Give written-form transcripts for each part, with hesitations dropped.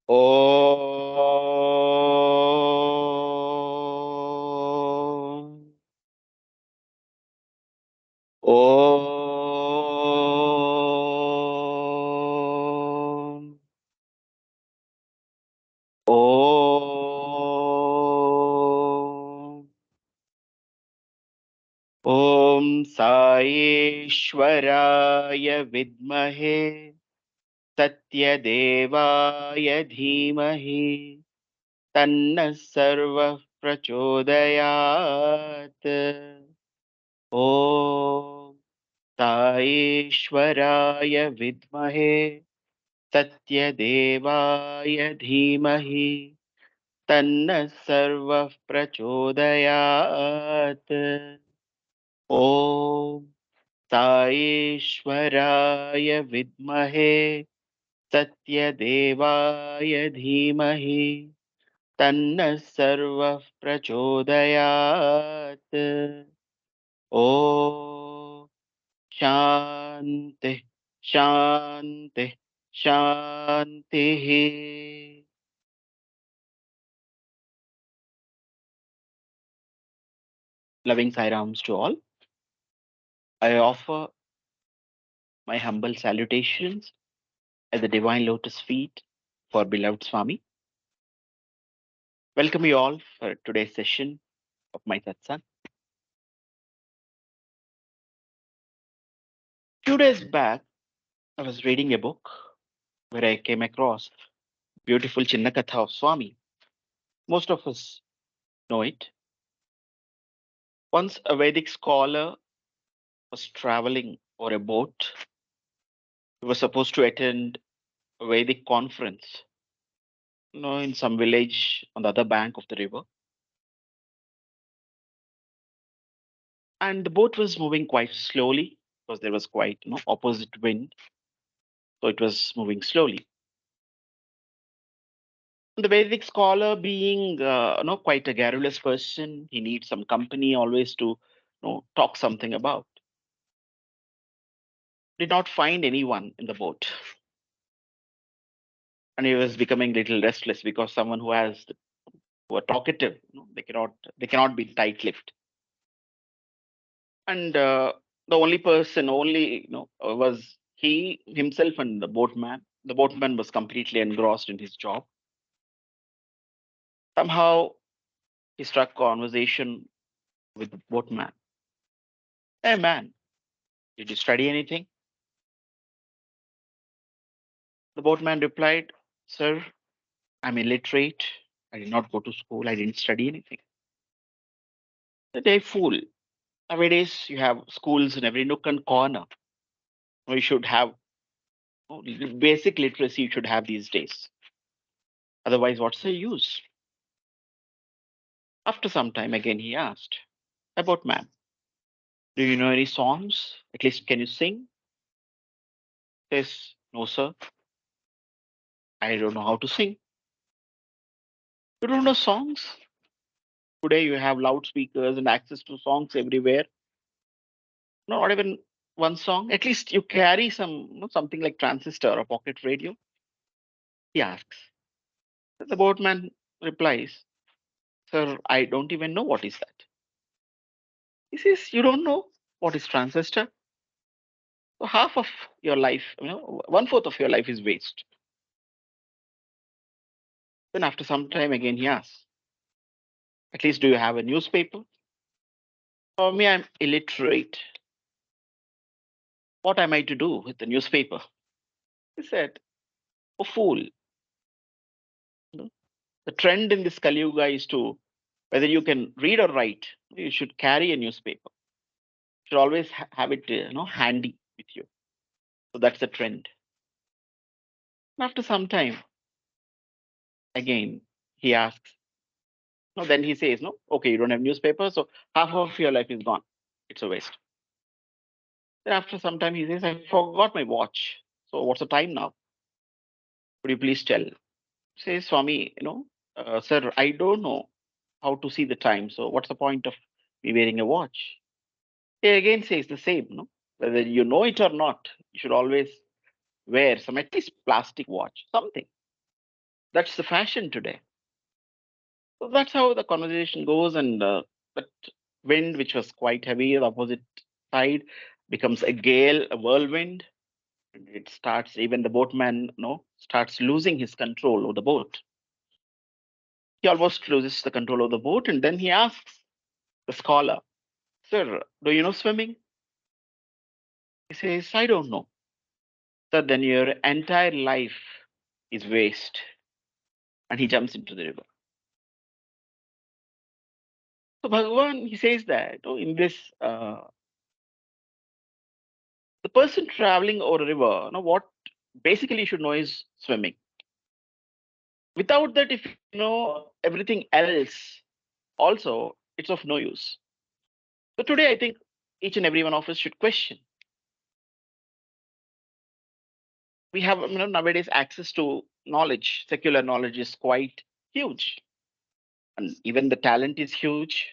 Om. Om. Om. Om Saishwaraya Vidmahe Satyadevaya Dhimahi Tanna Sarva Prachodayat. Om Saishwaraya Vidmahe Satyadevaya Dhimahi Tanna Sarva Prachodayat. Om Saishwaraya Vidmahe Satyadevaya Dhimahi Tanna Sarva Prachodayat. Om Shanti Shanti Shanti. Loving Sairams to all. I offer my humble salutations at the divine lotus feet for beloved Swami. Welcome you all for today's session of my Satsang. Few days back, I was reading a book where I came across beautiful Chinnakatha of Swami. Most of us know it. Once a Vedic scholar was traveling on a boat. He was supposed to attend a Vedic conference, in some village on the other bank of the river. And the boat was moving quite slowly because there was quite, opposite wind. So it was moving slowly. The Vedic scholar, being, quite a garrulous person, he needs some company always to, talk something about. Did not find anyone in the boat, and he was becoming a little restless because someone who are talkative, they cannot be tight-lipped. And the only person, was he himself and the boatman. The boatman was completely engrossed in his job. Somehow he struck conversation with the boatman. Hey man, did you study anything? The boatman replied, Sir, I'm illiterate. I did not go to school. I didn't study anything. The day fool. Nowadays you have schools in every nook and corner. We should have basic literacy you should have these days. Otherwise, what's the use? After some time again he asked, about man, do you know any songs? At least can you sing? Says, no, sir. I don't know how to sing. You don't know songs? Today you have loudspeakers and access to songs everywhere. No, not even one song. At least you carry something like transistor or pocket radio. He asks. The boatman replies, Sir, I don't even know what is that. He says, you don't know what is transistor? So half of your life, 1/4 of your life is waste. Then after some time again he asks, at least do you have a newspaper? For me, I'm illiterate. What am I to do with the newspaper? He said, oh fool. The trend in this Kali Yuga is to, whether you can read or write, you should carry a newspaper. You should always have it, handy with you. So that's the trend. And after some time, again, he asks, no, then he says, no, okay, you don't have newspaper, so half of your life is gone. It's a waste. Then after some time, he says, I forgot my watch. So what's the time now? Could you please tell? Says Swami, sir, I don't know how to see the time. So what's the point of me wearing a watch? He again says the same, no? Whether you know it or not, you should always wear some at least plastic watch, something That's the fashion today. So that's how the conversation goes, and that wind, which was quite heavy, the opposite side becomes a gale, a whirlwind. And it starts, even the boatman, starts losing his control of the boat. He almost loses the control of the boat, and then he asks the scholar, "Sir, do you know swimming?" He says, "I don't know." "Sir, then your entire life is waste." And he jumps into the river. So Bhagavan, he says that, in this, the person traveling over a river, what basically you should know is swimming. Without that, if you know everything else, also, it's of no use. So today, I think each and every one of us should question. We have, nowadays, access to knowledge. Secular knowledge is quite huge, and even the talent is huge.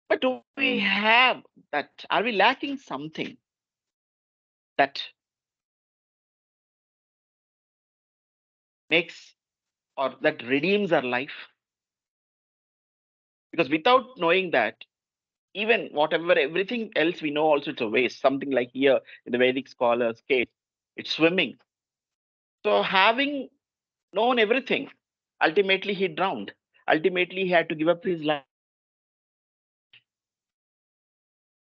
But do we have that? Are we lacking something that makes or that redeems our life? Because without knowing that, even whatever everything else we know, also it's a waste. Something like here in the Vedic scholars' case, it's swimming. So having known everything, ultimately he drowned. Ultimately, he had to give up his life.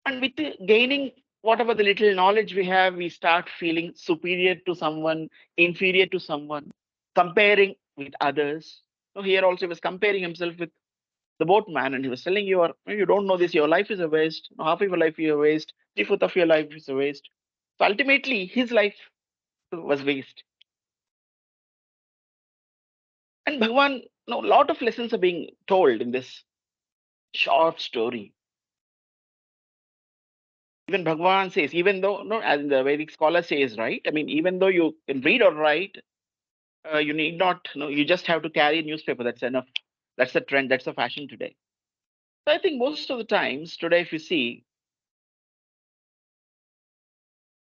And with gaining whatever the little knowledge we have, we start feeling superior to someone, inferior to someone, comparing with others. So here also he was comparing himself with the boatman, and he was telling you don't know this, your life is a waste. Half of your life is a waste. Three-fourth of your life is a waste. So ultimately, his life was waste. And Bhagavan, a lot of lessons are being told in this short story. Even Bhagavan says, even though, no, as the Vedic scholar says, right? I mean, even though you can read or write, you need not, you just have to carry a newspaper. That's enough. That's the trend. That's the fashion today. So I think most of the times today, if you see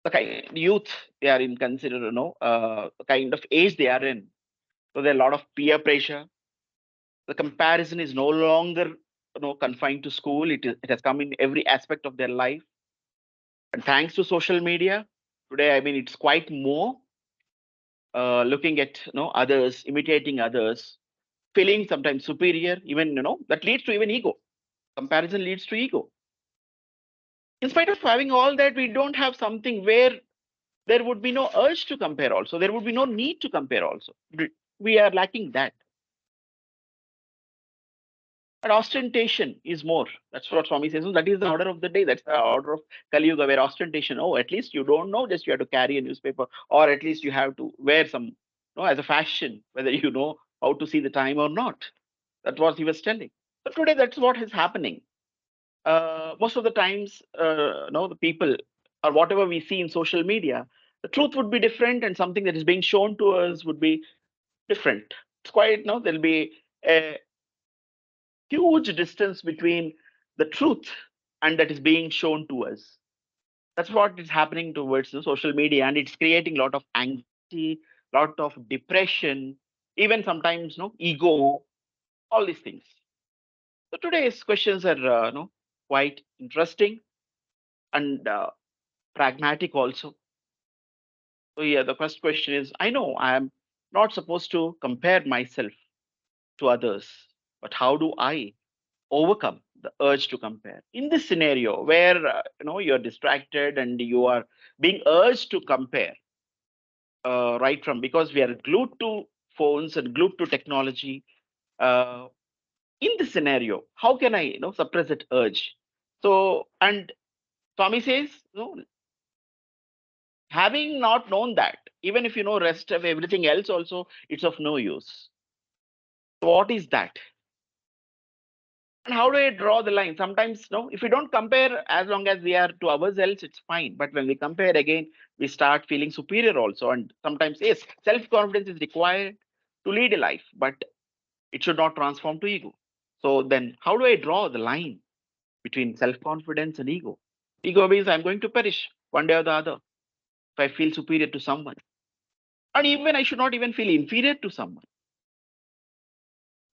the kind of youth they are in, consider, the kind of age they are in. So there are a lot of peer pressure. The comparison is no longer, confined to school. It has come in every aspect of their life. And thanks to social media, today, I mean, it's quite more looking at others, imitating others, feeling sometimes superior, even that leads to even ego. Comparison leads to ego. In spite of having all that, we don't have something where there would be no urge to compare also. There would be no need to compare also. We are lacking that. And ostentation is more. That's what Swami says. So that is the order of the day. That's the order of Kali Yuga, where ostentation, oh, at least you don't know, just you have to carry a newspaper, or at least you have to wear some, as a fashion, whether you know how to see the time or not. That's what he was telling. So today, that's what is happening. Most of the times, the people or whatever we see in social media, the truth would be different, and something that is being shown to us would be different. It's quite, there'll be a huge distance between the truth and that is being shown to us. That's what is happening towards the social media, and it's creating a lot of anxiety, lot of depression, even sometimes ego, all these things. So today's questions are quite interesting and pragmatic also. So yeah, the first question is: I know I am not supposed to compare myself to others, but how do I overcome the urge to compare in this scenario where you're distracted and you are being urged to compare, right from, because we are glued to phones and glued to technology. uh, in this scenario, how can I suppress that urge? So, and Swami says, having not known that, even if you know rest of everything else also, it's of no use. So what is that? And how do I draw the line? Sometimes, no, if we don't compare, as long as we are to ourselves, it's fine. But when we compare again, we start feeling superior also. And sometimes, yes, self confidence is required to lead a life, but it should not transform to ego. So then, how do I draw the line between self confidence and ego? Ego means I'm going to perish one day or the other if I feel superior to someone. And even I should not even feel inferior to someone.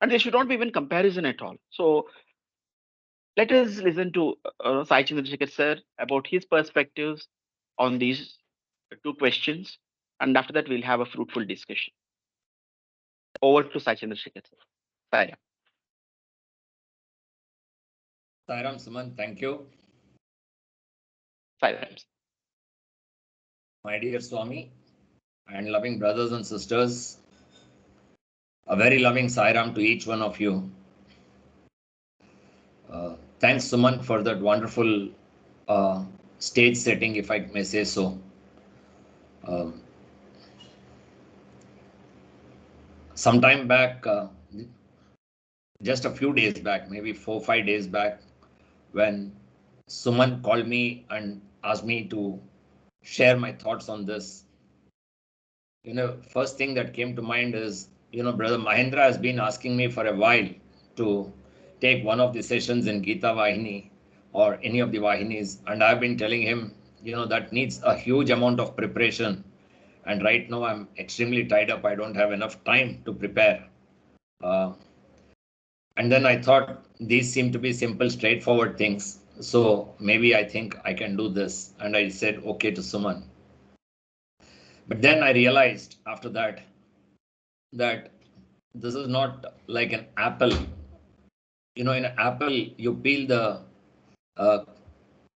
And there should not be even comparison at all. So let us listen to Sai Chandrasekhar sir about his perspectives on these two questions. And after that, we'll have a fruitful discussion. Over to Sai Chandrasekhar sir. Sai. Sairam Suman, thank you. Sai. My dear Swami and loving brothers and sisters, a very loving Sairam to each one of you. Thanks, Suman, for that wonderful stage setting, if I may say so. Um, Sometime back, just a few days back, maybe 4 or 5 days back, when Suman called me and asked me to share my thoughts on this, first thing that came to mind is, Brother Mahendra has been asking me for a while to take one of the sessions in Gita Vahini or any of the Vahinis, and I've been telling him, that needs a huge amount of preparation. And right now I'm extremely tied up. I don't have enough time to prepare. Uh, and then I thought these seem to be simple, straightforward things. So maybe I think I can do this. And I said, okay to Suman. But then I realized after that this is not like an apple. In an apple, you peel the uh,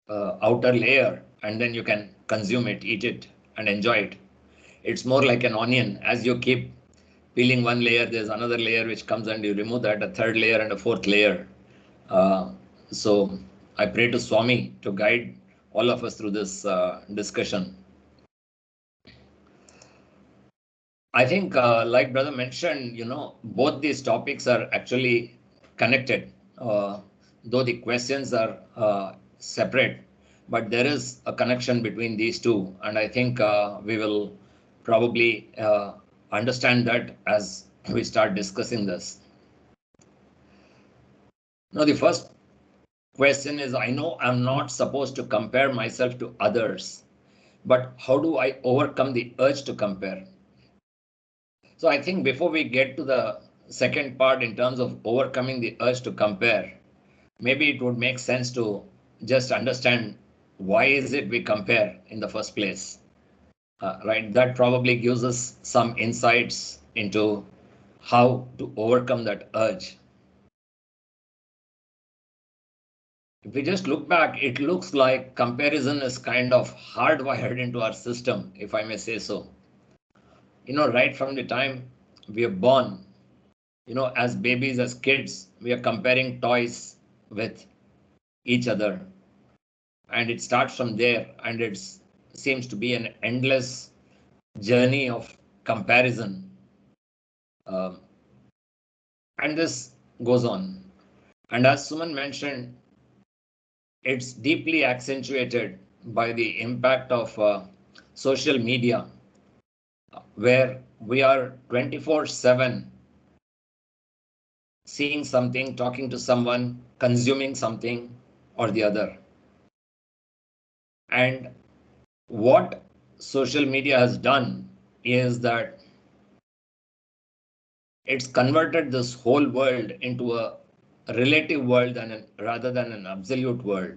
outer layer and then you can consume it, eat it, and enjoy it. It's more like an onion. As you keep peeling one layer, there's another layer which comes and you remove that, a third layer and a fourth layer. Uh, so I pray to Swami to guide all of us through this discussion. I think, like brother mentioned, both these topics are actually connected, though the questions are separate, but there is a connection between these two. And I think we will probably understand that as we start discussing this. Now, the first question is, I know I'm not supposed to compare myself to others, but how do I overcome the urge to compare? So I think before we get to the second part in terms of overcoming the urge to compare, maybe it would make sense to just understand why is it we compare in the first place, right? That probably gives us some insights into how to overcome that urge. If we just look back, it looks like comparison is kind of hardwired into our system, if I may say so. Right from the time we are born, as babies, as kids, we are comparing toys with each other. And it starts from there, and it seems to be an endless journey of comparison. Um, and this goes on. And as Suman mentioned, it's deeply accentuated by the impact of social media, where we are 24/7 seeing something, talking to someone, consuming something or the other. And what social media has done is that it's converted this whole world into a relative world rather than an absolute world.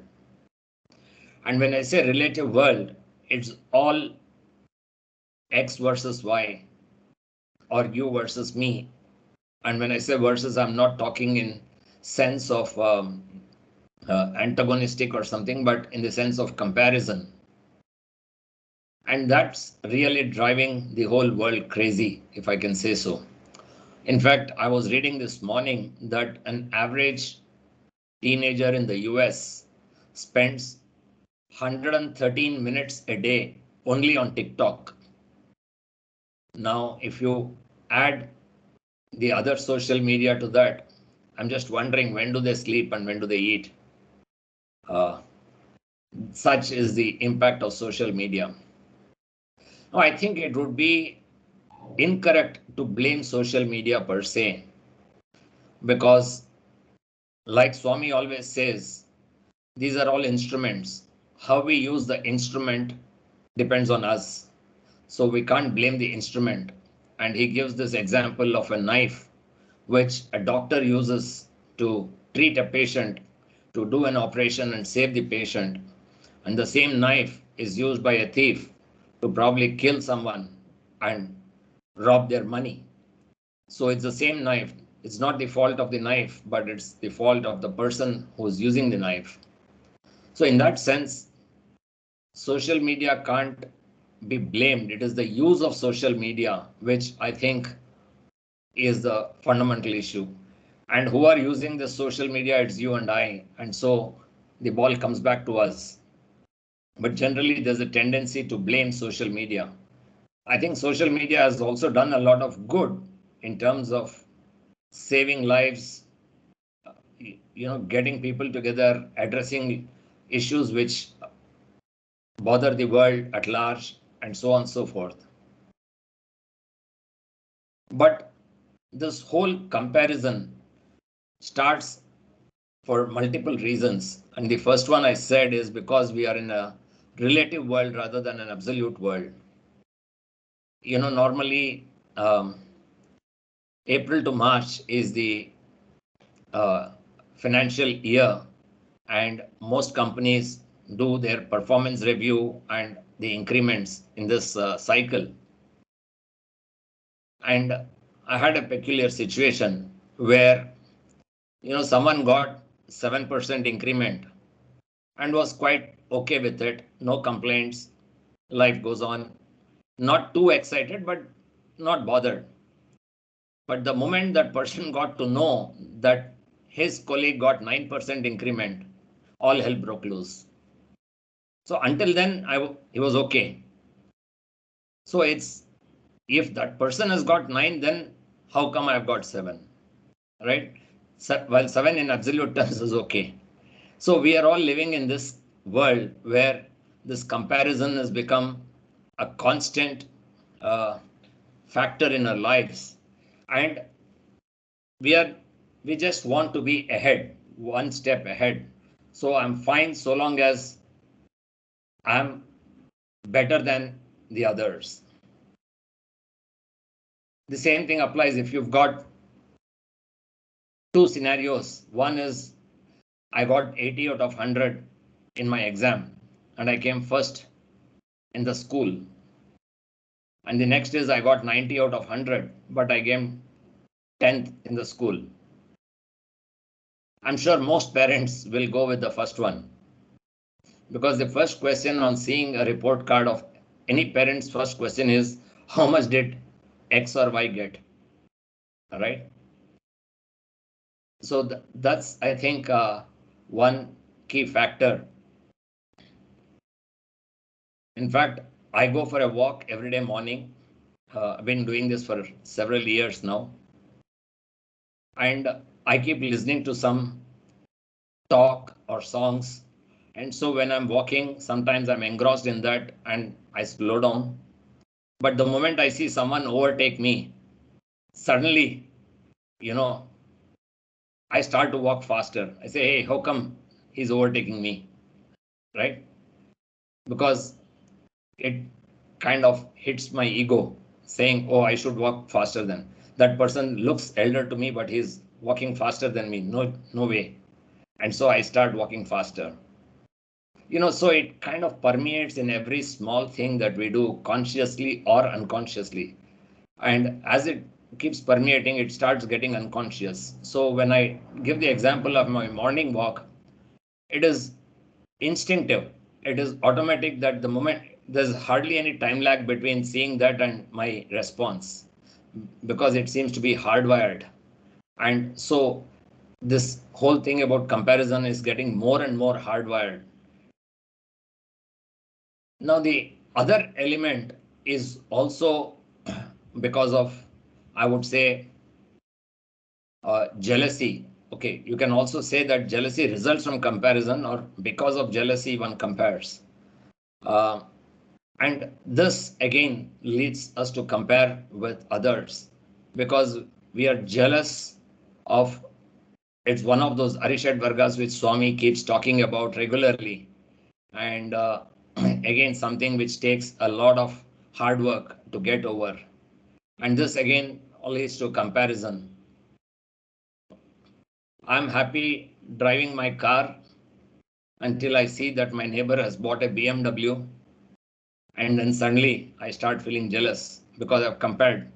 And when I say relative world, it's all X versus Y or you versus me. And when I say versus, I'm not talking in sense of antagonistic or something, but in the sense of comparison. And that's really driving the whole world crazy, if I can say so. In fact, I was reading this morning that an average teenager in the US spends 113 minutes a day only on TikTok. Now, if you add the other social media to that, I'm just wondering, when do they sleep and when do they eat? Uh, Such is the impact of social media. Now, I think it would be incorrect to blame social media per se, because like Swami always says, these are all instruments. How we use the instrument depends on us. So we can't blame the instrument. And he gives this example of a knife which a doctor uses to treat a patient, to do an operation and save the patient. And the same knife is used by a thief to probably kill someone and rob their money. So it's the same knife. It's not the fault of the knife, but it's the fault of the person who's using the knife. So in that sense, social media can't be blamed. It is the use of social media which I think is the fundamental issue. And who are using the social media? It's you and I. And so the ball comes back to us. But generally, there's a tendency to blame social media. I think social media has also done a lot of good in terms of saving lives, getting people together, addressing issues which bother the world at large, and so on and so forth. But this whole comparison starts for multiple reasons. And the first one I said is because we are in a relative world rather than an absolute world. Normally, April to March is the financial year, and most companies do their performance review and the increments in this cycle. And I had a peculiar situation where someone got 7% increment and was quite okay with it, no complaints, life goes on, not too excited but not bothered. But the moment that person got to know that his colleague got 9% increment, all hell broke loose. So until then, he was okay. So it's, if that person has got 9, then how come I've got 7, right? While 7 in absolute terms is okay. So we are all living in this world where this comparison has become a constant factor in our lives, and we just want to be ahead, one step ahead. So I'm fine so long as I'm better than the others. The same thing applies if you've got two scenarios. One is I got 80 out of 100 in my exam and I came first in the school. And the next is I got 90 out of 100, but I came 10th in the school. I'm sure most parents will go with the first one, because the first question on seeing a report card of any parent's first question is, how much did X or Y get? All right. So that's, I think, one key factor. In fact, I go for a walk every day morning. I've been doing this for several years now. And I keep listening to some talk or songs. And so when I'm walking, sometimes I'm engrossed in that and I slow down. But the moment I see someone overtake me, suddenly, I start to walk faster. I say, hey, how come he's overtaking me? Right? Because it kind of hits my ego saying, oh, I should walk faster than that person. Looks elder to me, but he's walking faster than me. No way. And so I start walking faster. So it kind of permeates in every small thing that we do, consciously or unconsciously. And as it keeps permeating, it starts getting unconscious. So when I give the example of my morning walk, it is instinctive. It is automatic that the moment, there's hardly any time lag between seeing that and my response, because it seems to be hardwired. And so this whole thing about comparison is getting more and more hardwired. Now, the other element is also because of, I would say, jealousy. Okay, you can also say that jealousy results from comparison, or because of jealousy, one compares. And this again leads us to compare with others, because we are jealous of, it's one of those Arishad Vargas which Swami keeps talking about regularly. And again, something which takes a lot of hard work to get over. And this again leads to comparison. I'm happy driving my car until I see that my neighbor has bought a BMW, and then suddenly I start feeling jealous because I've compared.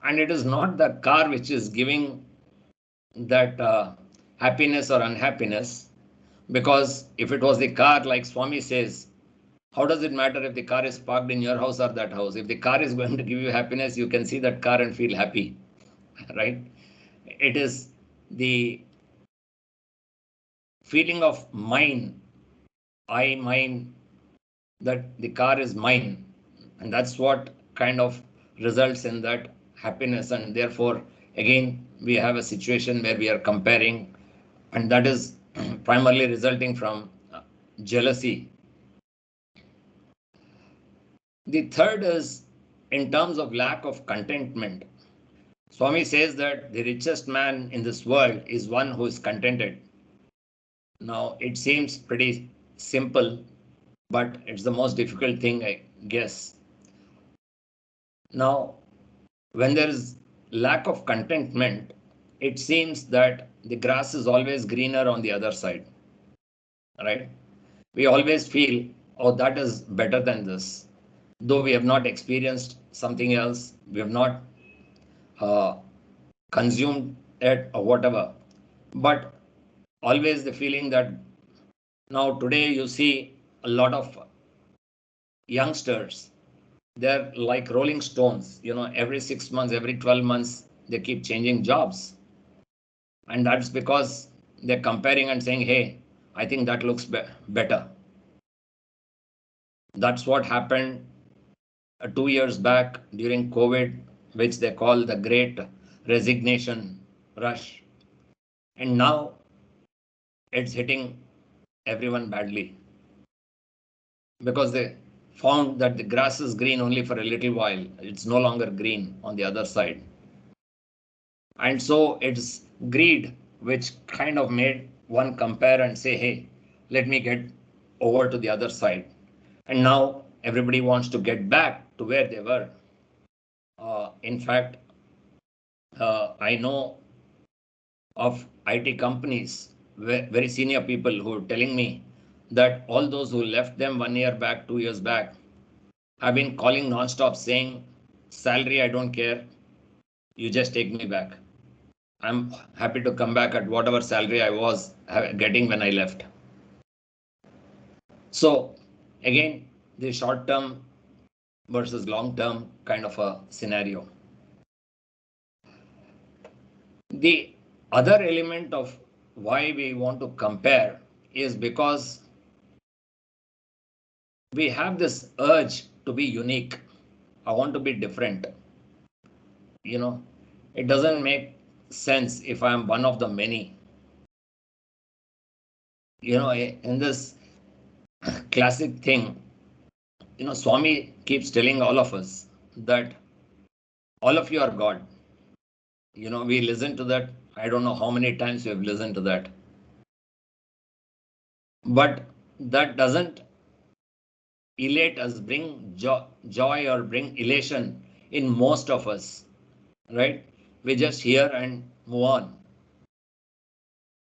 And it is not the car which is giving that happiness or unhappiness, because if it was the car, like Swami says, how does it matter if the car is parked in your house or that house? If the car is going to give you happiness, you can see that car and feel happy, right? It is the feeling of mine, I, mine, that the car is mine. And that's what kind of results in that happiness. And therefore, again, we have a situation where we are comparing, and that is primarily resulting from jealousy. The third is in terms of lack of contentment. Swami says that the richest man in this world is one who is contented. Now, it seems pretty simple, but it's the most difficult thing, I guess. Now, when there is lack of contentment, it seems that the grass is always greener on the other side, right? We always feel, oh, that is better than this. Though we have not experienced something else, we have not uh, consumed it or whatever. But always the feeling that now today you see a lot of youngsters, they're like rolling stones. Every 6 months, every 12 months, they keep changing jobs. And that's because they're comparing and saying, hey, I think that looks better. That's what happened 2 years back during COVID, which they call the great resignation rush. And now it's hitting everyone badly because they found that the grass is green only for a little while. It's no longer green on the other side. And so it's greed which kind of made one compare and say, hey, let me get over to the other side. And now everybody wants to get back to where they were. In fact, I know of IT companies, very senior people who are telling me that all those who left them 1 year back, 2 years back, have been calling nonstop saying, salary, I don't care. You just take me back. I'm happy to come back at whatever salary I was getting when I left. So again, the short term versus long term kind of a scenario. The other element of why we want to compare is because we have this urge to be unique. I want to be different. It doesn't make sense if I'm one of the many. In this classic thing, Swami keeps telling all of us that all of you are God. We listen to that. I don't know how many times we have listened to that. But that doesn't elate us, bring joy or bring elation in most of us, right? We just hear and move on.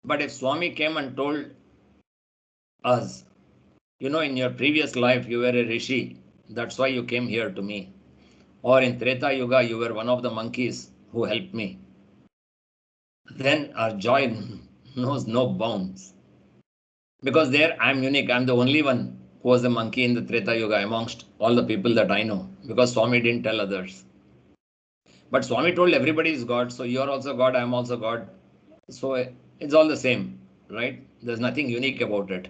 But if Swami came and told us, in your previous life you were a rishi, that's why you came here to me. Or in Treta Yuga, you were one of the monkeys who helped me. Then our joy knows no bounds. Because there I'm unique. I'm the only one who was a monkey in the Treta Yuga amongst all the people that I know. Because Swami didn't tell others. But Swami told everybody is God. So you're also God, I'm also God. So it's all the same, right? There's nothing unique about it.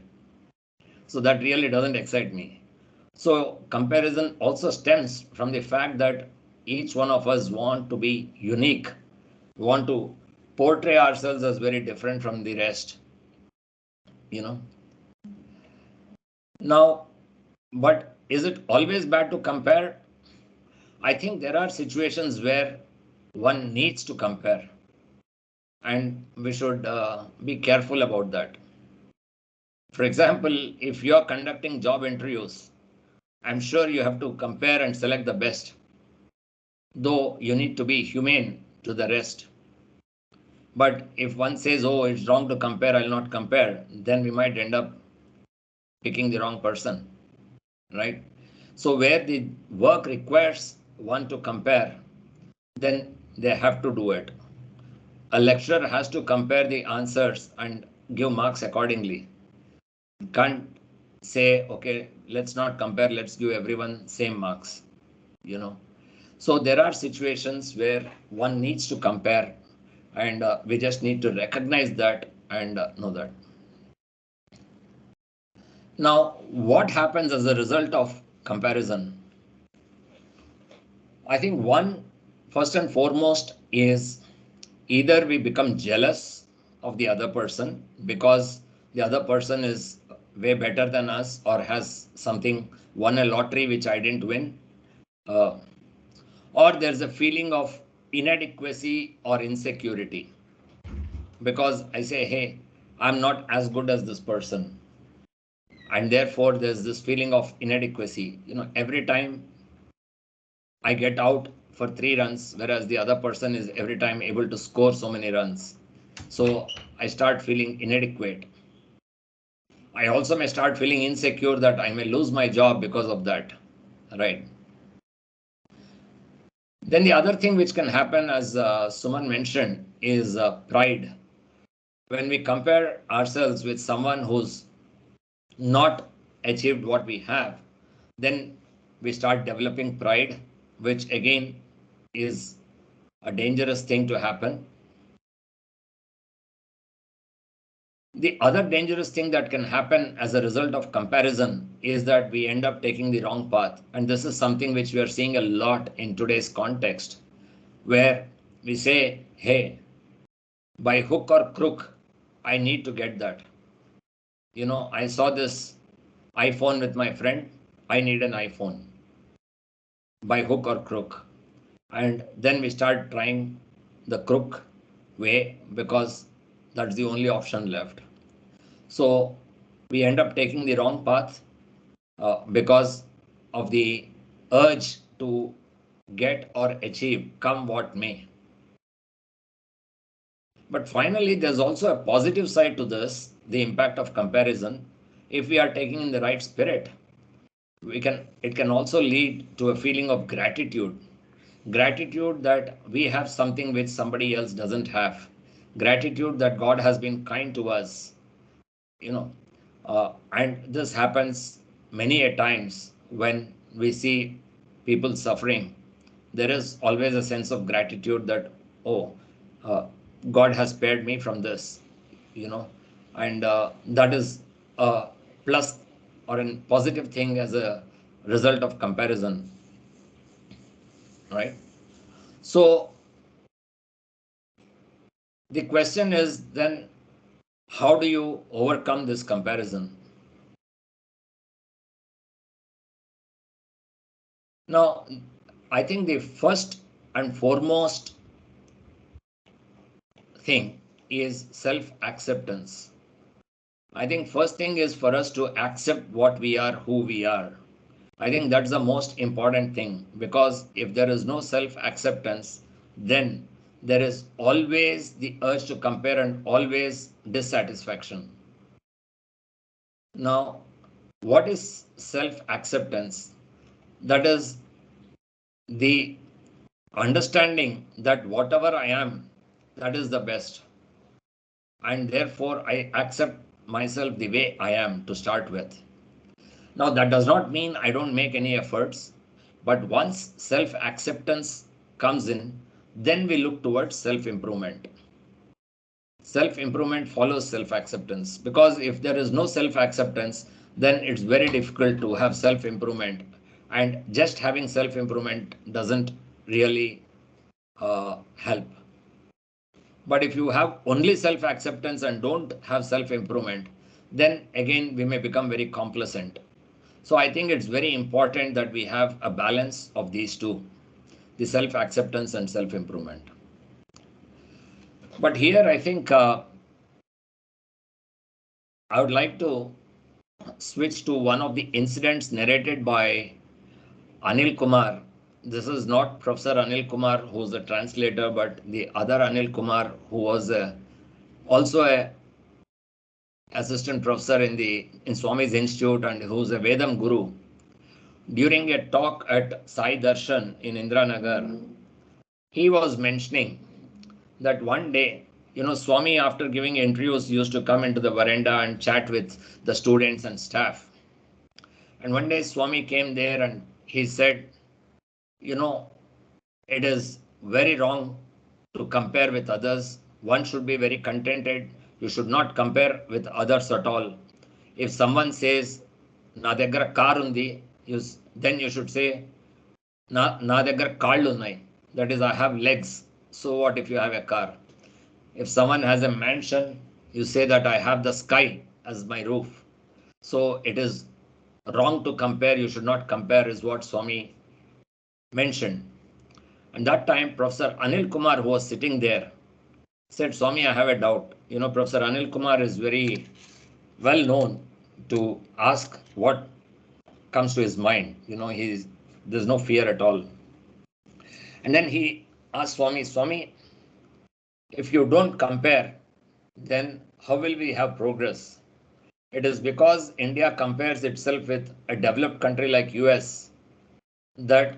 So that really doesn't excite me. So comparison also stems from the fact that each one of us want to be unique. We want to portray ourselves as very different from the rest. Now, but is it always bad to compare? I think there are situations where one needs to compare, and we should be careful about that. For example, if you are conducting job interviews I'm sure you have to compare and select the best, though you need to be humane to the rest. But if one says, oh, it's wrong to compare, I'll not compare, then we might end up picking the wrong person, right? So where the work requires one to compare, then they have to do it. A lecturer has to compare the answers and give marks accordingly. Can't say, okay, let's not compare, let's give everyone same marks, you know. So there are situations where one needs to compare, and we just need to recognize that and know that. Now, what happens as a result of comparison? I think one, first and foremost, is either we become jealous of the other person because the other person is way better than us or has something, won a lottery which I didn't win, uh, or there's a feeling of inadequacy or insecurity because I say, hey, I'm not as good as this person. And therefore, there's this feeling of inadequacy. Every time I get out for 3 runs, whereas the other person is every time able to score so many runs. So I start feeling inadequate. I also may start feeling insecure that I may lose my job because of that. Right. Then the other thing which can happen, as Suman mentioned, is pride. When we compare ourselves with someone who's not achieved what we have, then we start developing pride, which again is a dangerous thing to happen. The other dangerous thing that can happen as a result of comparison is that we end up taking the wrong path. And this is something which we are seeing a lot in today's context, where we say, hey, by hook or crook, I need to get that. I saw this iPhone with my friend, I need an iPhone by hook or crook. And then we start trying the crook way because that's the only option left. So we end up taking the wrong path because of the urge to get or achieve, come what may. But finally, there's also a positive side to this, the impact of comparison. If we are taking in the right spirit, it can also lead to a feeling of gratitude. Gratitude that we have something which somebody else doesn't have. Gratitude that God has been kind to us, you know. And this happens many a times when we see people suffering. There is always a sense of gratitude that, oh, uh, God has spared me from this, you know, and that is a plus or a positive thing as a result of comparison, right? So the question is then, how do you overcome this comparison? Now, I think the first and foremost thing is self acceptance. I think first thing is for us to accept what we are, who we are. I think that's the most important thing because if there is no self acceptance, then there is always the urge to compare and always dissatisfaction. Now, what is self acceptance? That is the understanding that whatever I am, that is the best. And therefore, I accept myself the way I am to start with. Now, that does not mean I don't make any efforts, but once self acceptance comes in, then we look towards self improvement. Self improvement follows self acceptance because if there is no self acceptance, then it's very difficult to have self improvement. And just having self improvement doesn't really help. But if you have only self acceptance and don't have self improvement, then again we may become very complacent. So I think it's very important that we have a balance of these two, the self acceptance and self improvement. But here I think I would like to switch to one of the incidents narrated by Anil Kumar. This is not Professor Anil Kumar, who's the translator, but the other Anil Kumar, who was also a assistant professor in Swami's Institute and who's a Vedam Guru. During a talk at Sai Darshan in Indranagar, he was mentioning that one day, Swami, after giving interviews, used to come into the veranda and chat with the students and staff. And one day, Swami came there and he said, you know, it is very wrong to compare with others. One should be very contented. You should not compare with others at all. If someone says, నా దగ్గర car ఉంది, then you should say, నా దగ్గర కాళ్ళు ఉన్నాయి. That is, I have legs. So what if you have a car? If someone has a mansion, you say that I have the sky as my roof. So it is wrong to compare. You should not compare, is what Swami mentioned. And that time, Professor Anil Kumar, who was sitting there, said, Swami, I have a doubt. Professor Anil Kumar is very well known to ask what comes to his mind. There's no fear at all. And then he asked Swami, Swami, if you don't compare, then how will we have progress? It is because India compares itself with a developed country like US that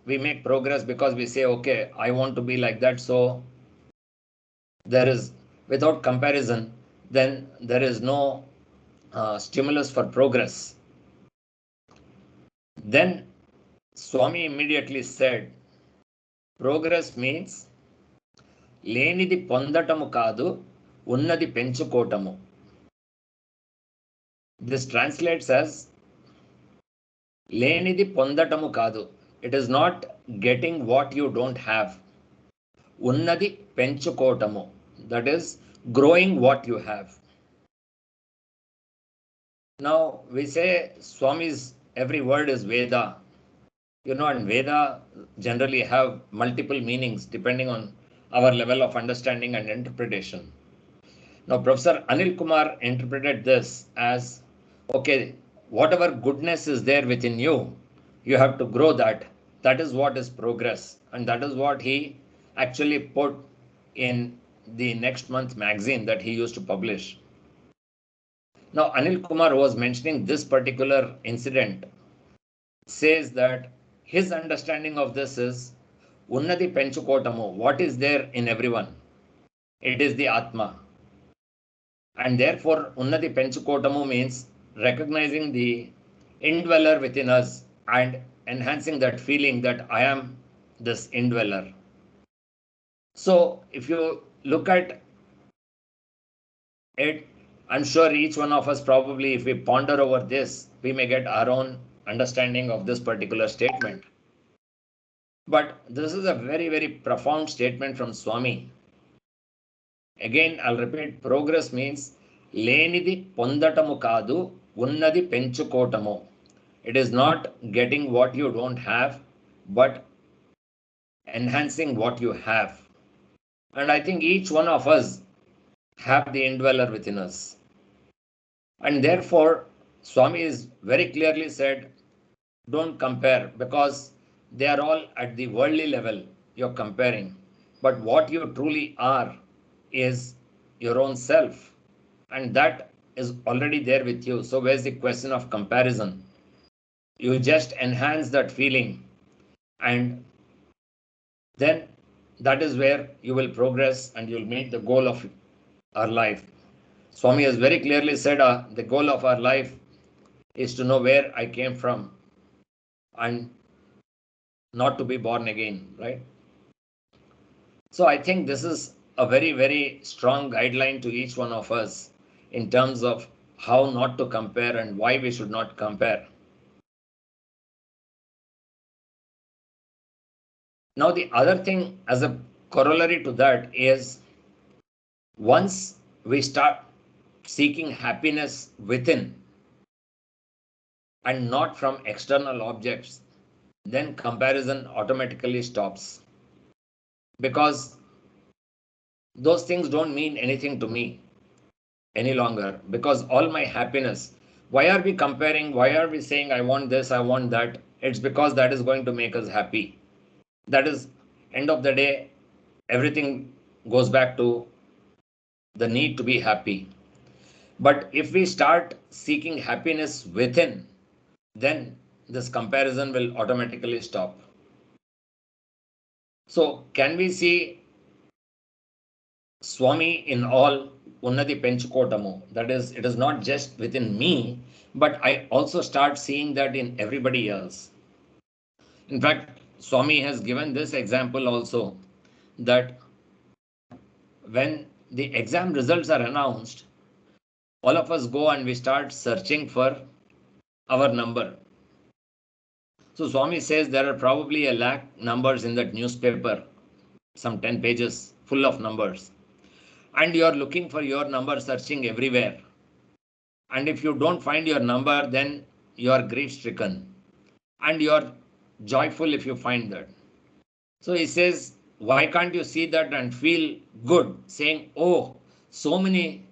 we make progress, because we say, okay, I want to be like that. So there is, without comparison, then there is no stimulus for progress. Then Swami immediately said, progress means లేనిది పొందటము కాదు, ఉన్నది పెంచుకోవటము. This translates as లేనిది పొందటము కాదు. It is not getting what you don't have. ఉన్నది పెంచుకోవటము. That is growing what you have. Now we say Swami's every word is Veda. And Veda generally have multiple meanings depending on our level of understanding and interpretation. Now, Professor Anil Kumar interpreted this as, okay, whatever goodness is there within you, you have to grow that. That is what is progress. And that is what he actually put in the Next Month magazine that he used to publish. Now, Anil Kumar was mentioning this particular incident, says that his understanding of this is Unnati Penchukotamu, what is there in everyone? It is the Atma. And therefore, Unnati Penchukotamu means recognizing the indweller within us and enhancing that feeling that I am this indweller. So, if you look at it, I'm sure each one of us probably, if we ponder over this, we may get our own understanding of this particular statement. But this is a very, very profound statement from Swami. Again, I'll repeat, progress means లేనిది పొందటము కాదు, ఉన్నది పెంచుకోవటము. It is not getting what you don't have, but enhancing what you have. And I think each one of us have the indweller within us. And therefore, Swami is very clearly said, don't compare, because they are all at the worldly level you're comparing. But what you truly are is your own self. And that is already there with you. So where's the question of comparison? You just enhance that feeling, and then that is where you will progress and you'll meet the goal of our life. Swami has very clearly said the goal of our life is to know where I came from and not to be born again, right? So I think this is a very, very strong guideline to each one of us in terms of how not to compare and why we should not compare. Now, the other thing as a corollary to that is, once we start seeking happiness within and not from external objects, then comparison automatically stops. Because those things don't mean anything to me any longer, because all my happiness, Why are we comparing? Why are we saying, I want this, I want that? It's because that is going to make us happy. That is, end of the day, everything goes back to the need to be happy. But if we start seeking happiness within, then this comparison will automatically stop. So, can we see Swami in all Unnati Penchukotamu? That is, it is not just within me, but I also start seeing that in everybody else. In fact, Swami has given this example also, that when the exam results are announced, all of us go and we start searching for our number. So Swami says there are probably a lakh numbers in that newspaper, some 10 pages full of numbers. And you are looking for your number, searching everywhere. And if you don't find your number, then you are grief stricken. And you are joyful if you find that. So he says, why can't you see that and feel good, saying, oh, so many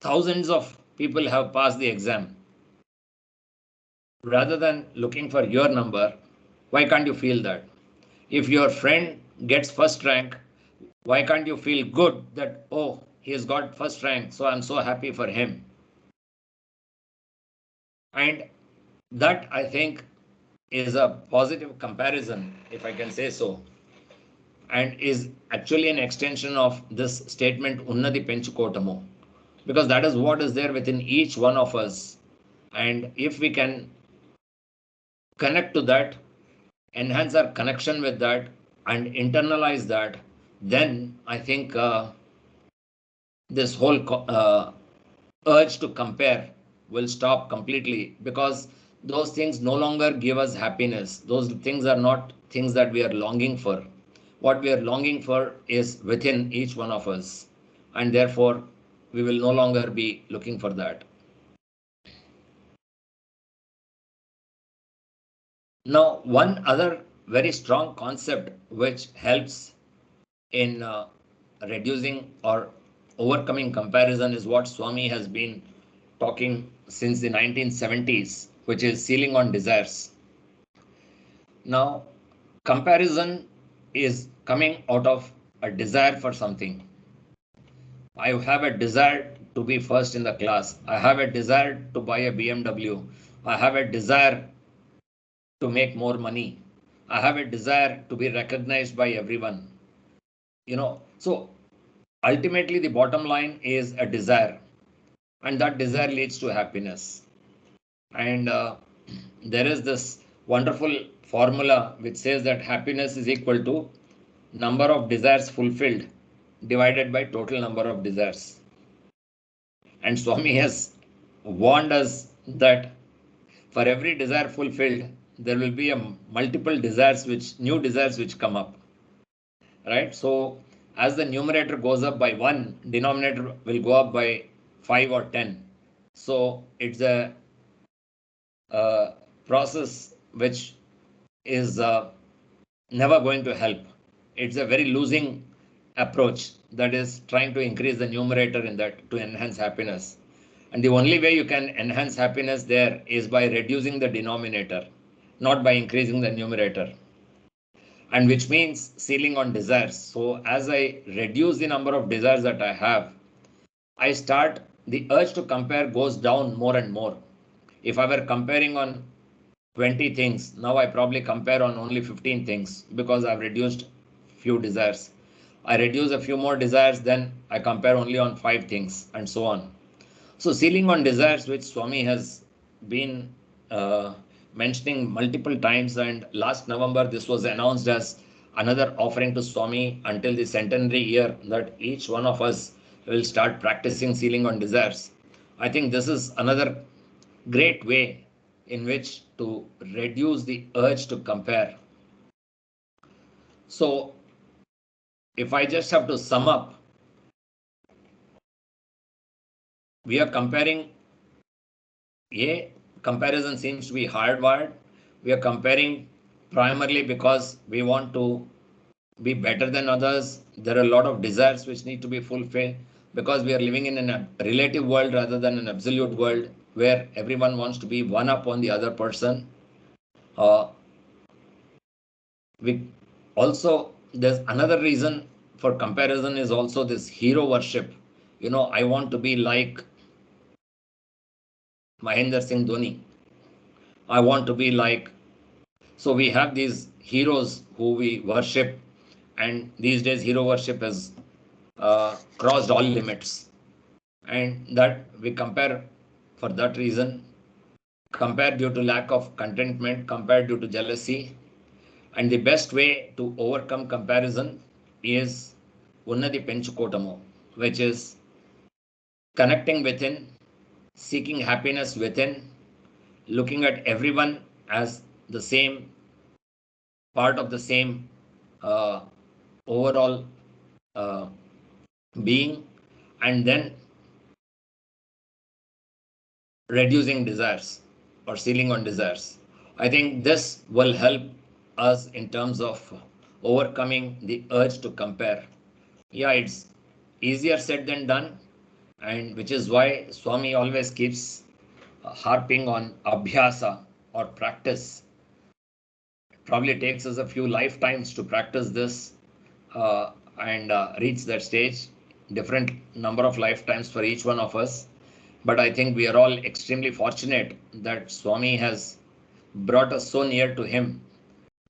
thousands of people have passed the exam. Rather than looking for your number, why can't you feel that? If your friend gets first rank, why can't you feel good that, oh, he has got first rank, so I'm so happy for him? And that, I think, is a positive comparison, if I can say so, and is actually an extension of this statement, Unnati Penchukotamu, because that is what is there within each one of us. And if we can connect to that, enhance our connection with that, and internalize that, then I think this whole urge to compare will stop completely, because those things no longer give us happiness. Those things are not things that we are longing for. What we are longing for is within each one of us, and therefore we will no longer be looking for that. Now, one other very strong concept which helps in reducing or overcoming comparison is what Swami has been talking since the 1970s, which is sealing on desires. Now, comparison is coming out of a desire for something. I have a desire to be first in the class. I have a desire to buy a BMW. I have a desire to make more money. I have a desire to be recognized by everyone. So ultimately the bottom line is a desire, and that desire leads to happiness. And there is this wonderful formula which says that happiness is equal to number of desires fulfilled divided by total number of desires. And Swami has warned us that for every desire fulfilled, there will be a multiple desires, which new desires which come up, right? So as the numerator goes up by 1, denominator will go up by 5 or 10. So it's a process which is never going to help. It's a very losing approach, that is trying to increase the numerator in that to enhance happiness. And the only way you can enhance happiness there is by reducing the denominator, not by increasing the numerator. And which means sealing on desires. So as I reduce the number of desires that I have, the urge to compare goes down more and more. If I were comparing on 20 things, now I probably compare on only 15 things, because I've reduced few desires. I reduce a few more desires, then I compare only on 5 things, and so on. So sealing on desires, which Swami has been mentioning multiple times, and last November this was announced as another offering to Swami until the centenary year, that each one of us will start practicing sealing on desires. I think this is another great way in which to reduce the urge to compare. So if I just have to sum up, we are comparing. Comparison seems to be hardwired. We are comparing primarily because we want to be better than others. There are a lot of desires which need to be fulfilled, because we are living in a relative world rather than an absolute world. where everyone wants to be one up on the other person. Uh, we also, there's another reason for comparison is also this hero worship. I want to be like Mahendra Singh Dhoni. I want to be like. So we have these heroes who we worship, and these days hero worship has crossed all limits, and that we compare for that reason, compare due to lack of contentment, compare due to jealousy. And the best way to overcome comparison is Unnati Penchukotamu, which is connecting within, seeking happiness within, looking at everyone as the same part of the same uh, overall uh, being, and then reducing desires or sealing on desires. I think this will help us in terms of overcoming the urge to compare. Yeah, it's easier said than done, and which is why Swami always keeps harping on abhyasa or practice. It probably takes us a few lifetimes to practice this and reach that stage, different number of lifetimes for each one of us. But I think we are all extremely fortunate that Swami has brought us so near to him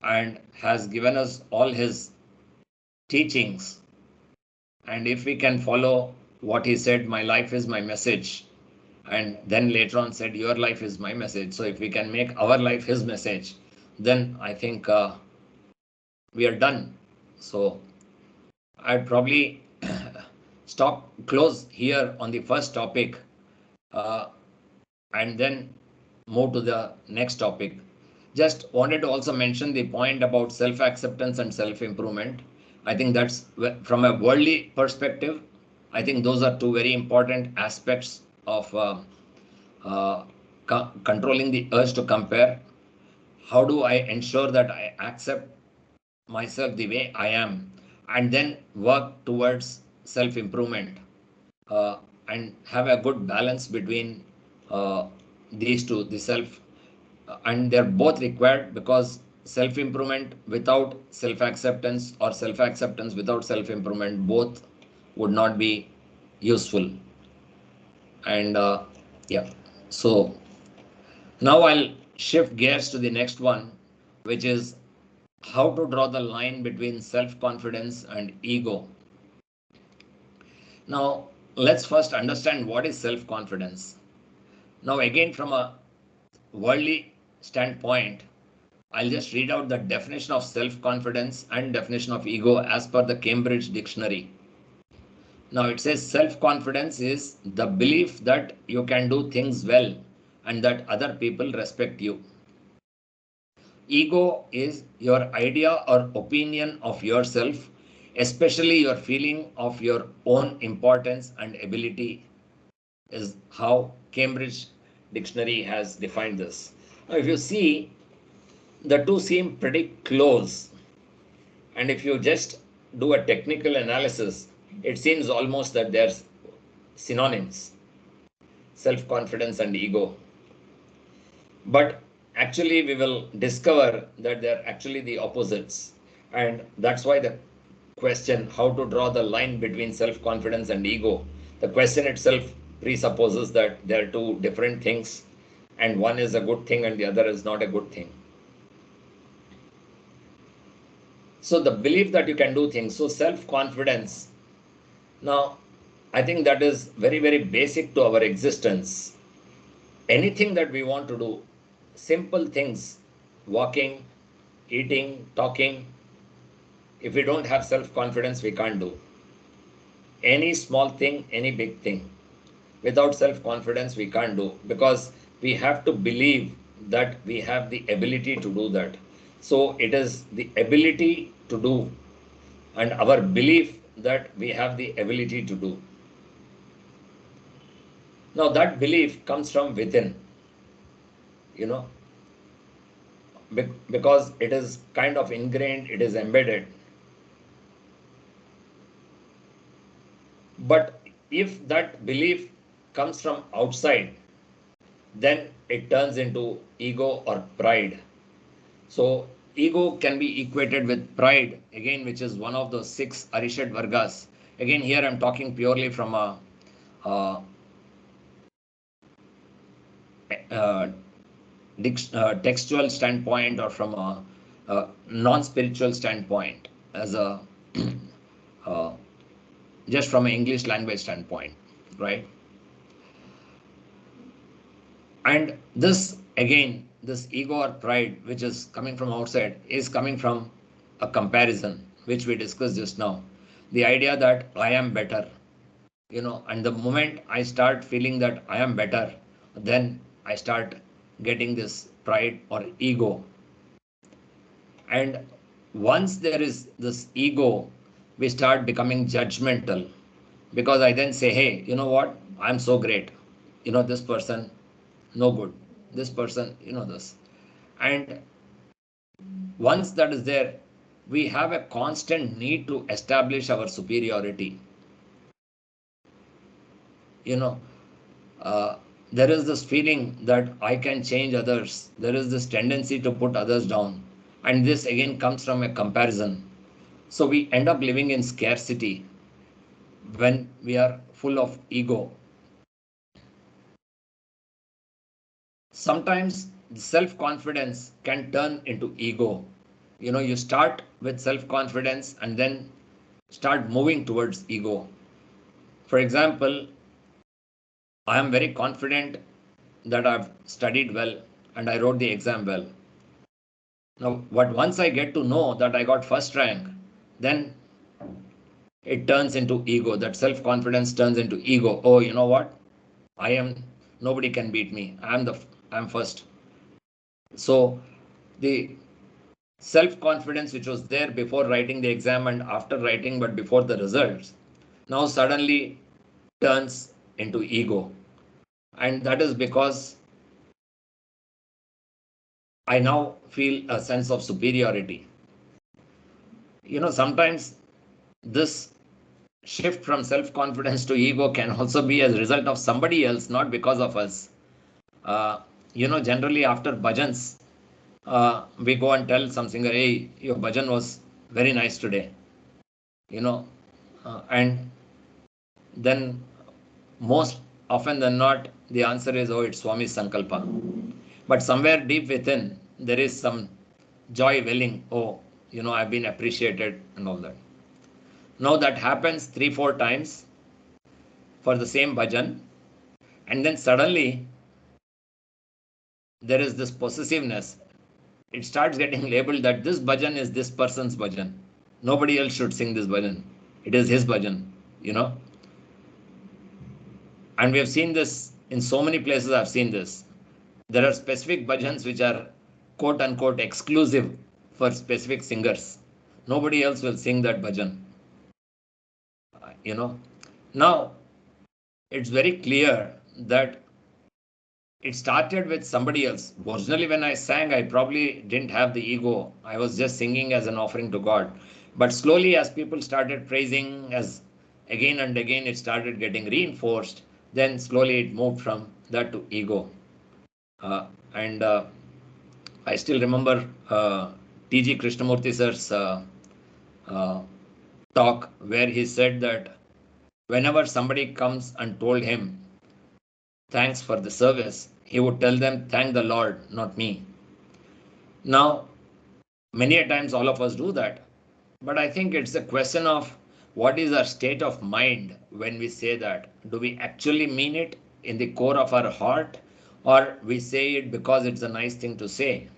and has given us all his teachings. And if we can follow what he said, my life is my message, and then later on said, your life is my message. So if we can make our life his message, then I think we are done. So I'd probably close here on the first topic, uh, and then move to the next topic. Just wanted to also mention the point about self acceptance and self improvement. I think that's from a worldly perspective. I think those are two very important aspects of uh, controlling the urge to compare. How do I ensure that I accept myself the way I am, and then work towards self improvement, uh, and have a good balance between uh, these two, the self, and they're both required, because self improvement without self acceptance or self acceptance without self improvement, both would not be useful. And yeah, so now I'll shift gears to the next one, which is how to draw the line between self confidence and ego. Now, let's first understand what is self confidence. Now, again, from a worldly standpoint, I'll just read out the definition of self confidence and definition of ego as per the Cambridge Dictionary. Now, it says self confidence is the belief that you can do things well and that other people respect you. Ego is your idea or opinion of yourself, especially your feeling of your own importance and ability, is how Cambridge Dictionary has defined this. Now, if you see, the two seem pretty close. And if you just do a technical analysis, it seems almost that they're synonyms, self confidence and ego. But actually, we will discover that they're actually the opposites. And that's why the question, how to draw the line between self confidence and ego, the question itself presupposes that there are two different things, and one is a good thing and the other is not a good thing. So the belief that you can do things, so self confidence. Now, I think that is very, very basic to our existence. Anything that we want to do, simple things, walking, eating, talking, if we don't have self confidence, we can't do. Any small thing, any big thing. Without self confidence, we can't do, because we have to believe that we have the ability to do that. So it is the ability to do and our belief that we have the ability to do. Now, that belief comes from within, you know, because it is kind of ingrained, it is embedded. But if that belief comes from outside, then it turns into ego or pride. So ego can be equated with pride, again, which is one of those six Arishad Vargas. Again, here I'm talking purely from a uh, textual standpoint or from a non-spiritual standpoint, as a uh, just from an English language standpoint, right? And this again, this ego or pride, which is coming from outside, is coming from a comparison, which we discussed just now. The idea that I am better, and the moment I start feeling that I am better, then I start getting this pride or ego. And once there is this ego, we start becoming judgmental, because I then say, hey, you know what? I'm so great. This person, no good. This person, this. And once that is there, we have a constant need to establish our superiority. You know, uh, there is this feeling that I can change others. There is this tendency to put others down. And this again comes from a comparison. So we end up living in scarcity when we are full of ego. Sometimes self confidence can turn into ego. You start with self confidence and then start moving towards ego. For example, I am very confident that I've studied well and I wrote the exam well. Now, but once I get to know that I got first rank, then it turns into ego. That self confidence turns into ego. Oh, you know what? I am, nobody can beat me. I'm first. So the self confidence which was there before writing the exam and after writing, but before the results, now suddenly turns into ego. And that is because I now feel a sense of superiority. Sometimes this shift from self confidence to ego can also be as a result of somebody else, not because of us. Uh, Generally after bhajans, we go and tell some singer, hey, your bhajan was very nice today. And then most often than not, the answer is, oh, it's Swami's Sankalpa. But somewhere deep within, there is some joy welling. Oh, I've been appreciated and all that. Now that happens 3-4 times for the same bhajan. And then suddenly there is this possessiveness. It starts getting labeled that this bhajan is this person's bhajan. Nobody else should sing this bhajan. It is his bhajan, you know. And we have seen this in so many places. I've seen this. There are specific bhajans which are quote unquote exclusive for specific singers. Nobody else will sing that bhajan. You know. Now it's very clear that it started with somebody else. Originally, when I sang, I probably didn't have the ego. I was just singing as an offering to God. But slowly, as people started praising, as again and again it started getting reinforced, then slowly it moved from that to ego. And I still remember T.G. Krishnamurti sir's uh, talk where he said that whenever somebody comes and told him, thanks for the service, he would tell them, thank the Lord, not me. Now, many a times all of us do that. But I think it's a question of what is our state of mind when we say that. Do we actually mean it in the core of our heart, or we say it because it's a nice thing to say?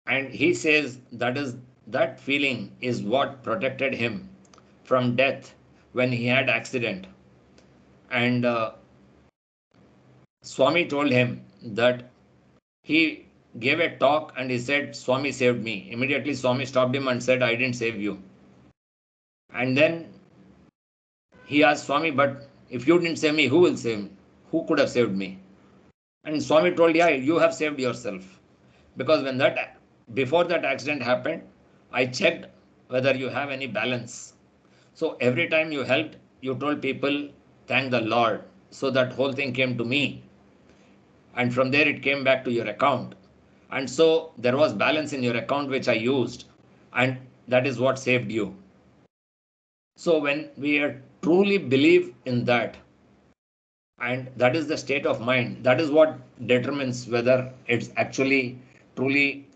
And he says that feeling is what protected him from death when he had accident. And Swami told him that he gave a talk and he said, Swami saved me. Immediately Swami stopped him and said, I didn't save you. And then he asked Swami, but if you didn't save me, who will save me? Who could have saved me? And Swami told, yeah, you have saved yourself. Because before that accident happened, I checked whether you have any balance. So every time you helped, you told people, thank the Lord. So that whole thing came to me. and from there it came back to your account. And so there was balance in your account which I used, and that is what saved you. So when we are truly believe in that, and that is the state of mind, that is what determines whether it's actually truly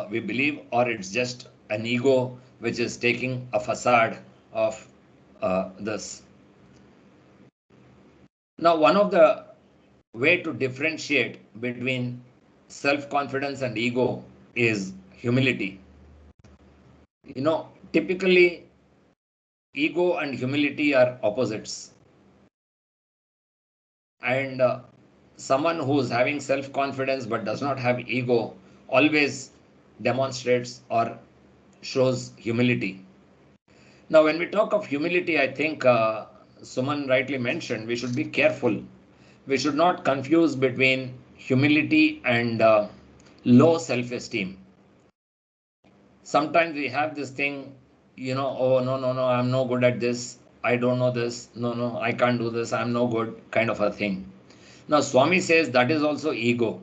we believe, or it's just an ego which is taking a facade of this. Now, one of the way to differentiate between self-confidence and ego is humility. Typically ego and humility are opposites. And someone who's having self-confidence but does not have ego always demonstrates or shows humility. Now, when we talk of humility, I think Suman rightly mentioned we should be careful. We should not confuse between humility and low self-esteem. Sometimes we have this thing, oh, no, no, no, I'm no good at this. I don't know this. No, no, I can't do this. I'm no good, kind of a thing. Now, Swami says that is also ego.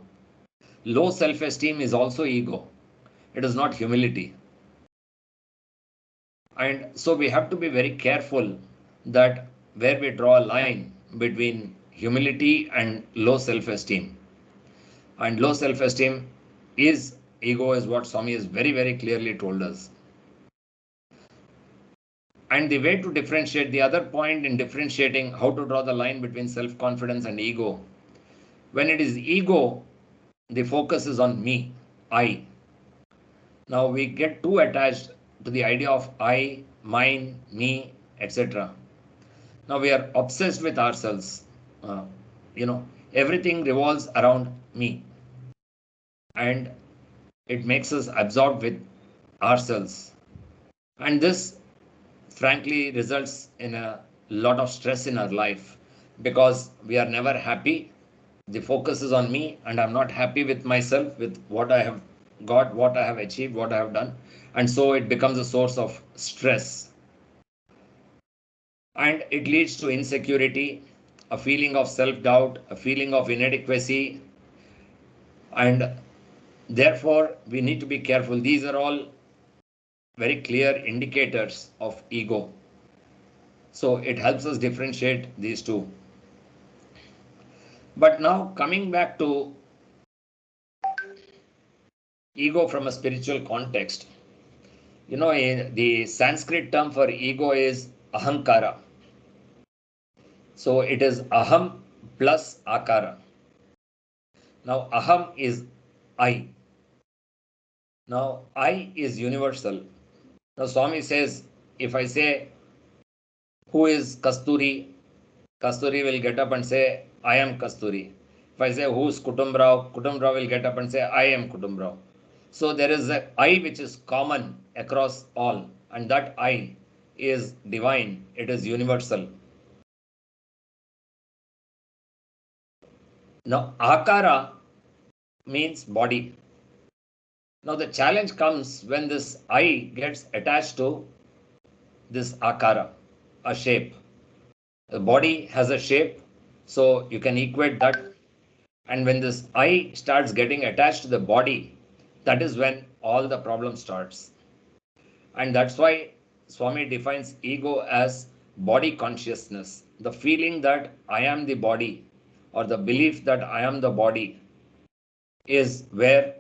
Low self-esteem is also ego. It is not humility. And so we have to be very careful that where we draw a line between humility and low self-esteem. And low self-esteem is ego, is what Swami has very, very clearly told us. And the way to differentiate, the other point in differentiating how to draw the line between self-confidence and ego. When it is ego, the focus is on me, I. Now we get too attached to the idea of I, mine, me, etc. Now we are obsessed with ourselves. Uh, Everything revolves around me, and it makes us absorbed with ourselves. And this, frankly, results in a lot of stress in our life because we are never happy. The focus is on me, and I'm not happy with myself, with what I have got, what I have achieved, what I have done. And so it becomes a source of stress. And it leads to insecurity, a feeling of self-doubt, a feeling of inadequacy. And therefore, we need to be careful. These are all very clear indicators of ego. So it helps us differentiate these two. But now coming back to ego from a spiritual context, the Sanskrit term for ego is ahankara. So it is aham plus akara. Now aham is I. Now I is universal. Now Swami says, if I say, who is Kasturi? Kasturi will get up and say, I am Kasturi. If I say, who is Kutumbrao? Kutumbrao will get up and say, I am Kutumbrao. So there is a I which is common across all, and that I is divine. It is universal. Now, akara means body. Now, the challenge comes when this I gets attached to this akara, a shape. The body has a shape, so you can equate that. And when this I starts getting attached to the body, that is when all the problem starts. And that's why Swami defines ego as body consciousness, the feeling that I am the body, or the belief that I am the body, is where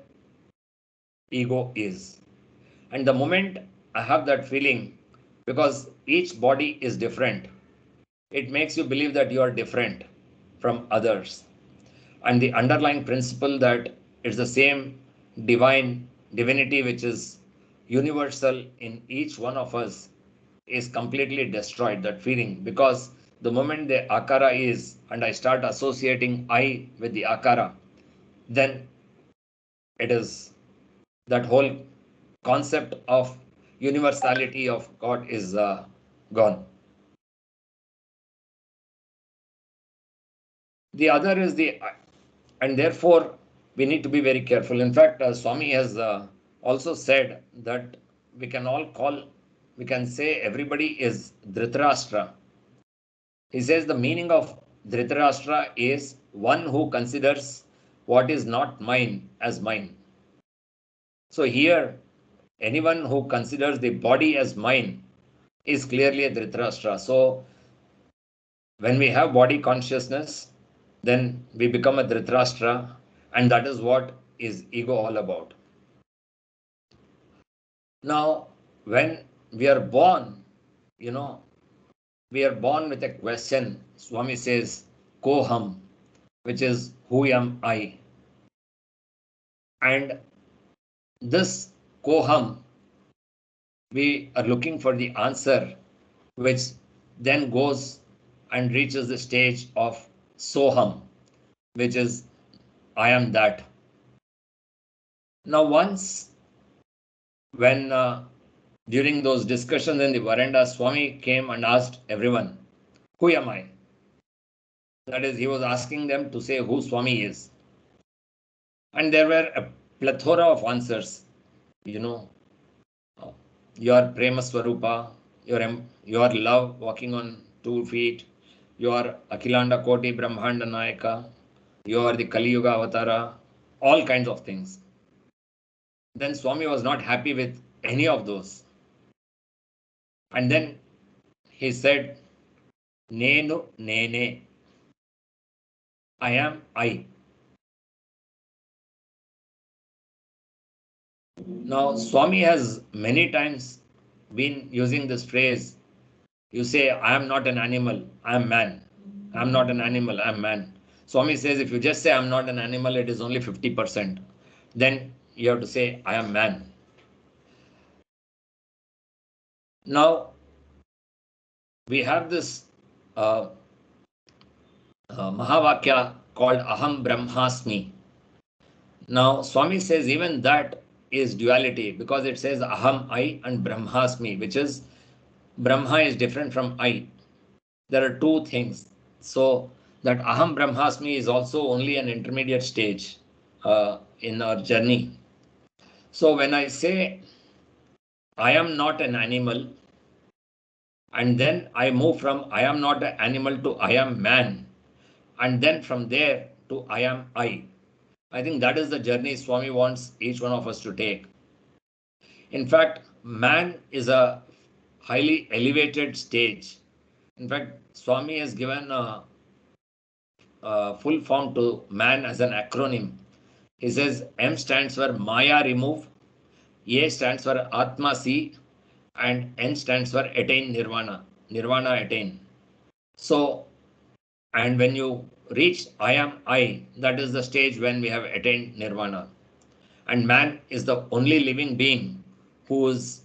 ego is. And the moment I have that feeling, because each body is different, it makes you believe that you are different from others. And the underlying principle that it's the same divinity which is universal in each one of us is completely destroyed, that feeling, because the moment the akara is, and I start associating I with the akara, then it is that whole concept of universality of God is gone. The other is and therefore we need to be very careful. In fact, Swami has also said that we can say everybody is Dhritarashtra. He says the meaning of Dhritarashtra is one who considers what is not mine as mine. So here, anyone who considers the body as mine is clearly a Dhritarashtra. So when we have body consciousness, then we become a Dhritarashtra, and that is what is ego all about. Now, when we are born, we are born with a question. Swami says, Koham, which is who am I? And this Koham, we are looking for the answer, which then goes and reaches the stage of Soham, which is I am that. Now, once when during those discussions in the veranda, Swami came and asked everyone, who am I? That is, he was asking them to say who Swami is. And there were a plethora of answers. You know, your Prema Swarupa, your love walking on 2 feet, your Akhilanda Koti Brahmanda Nayaka, you are the Kali Yuga Avatara, all kinds of things. Then Swami was not happy with any of those. And then he said, Nenu Nene, I am I. Now, Swami has many times been using this phrase. You say, I am not an animal, I am man. I am not an animal, I am man. Swami says, if you just say I am not an animal, it is only 50%. Then you have to say, I am man. Now, we have this Mahavakya called Aham Brahmasmi. Now, Swami says even that is duality because it says Aham I and Brahmasmi, which is Brahma is different from I. There are two things. So, that Aham Brahmasmi is also only an intermediate stage in our journey. So, when I say I am not an animal, and then I move from I am not an animal to I am man, and then from there to I am I. I think that is the journey Swami wants each one of us to take. In fact, man is a highly elevated stage. In fact, Swami has given a full form to man as an acronym. He says M stands for Maya remove, A stands for Atma see, and N stands for attain Nirvana. Nirvana attain. So, and when you reach I am I, that is the stage when we have attained Nirvana. And man is the only living being who's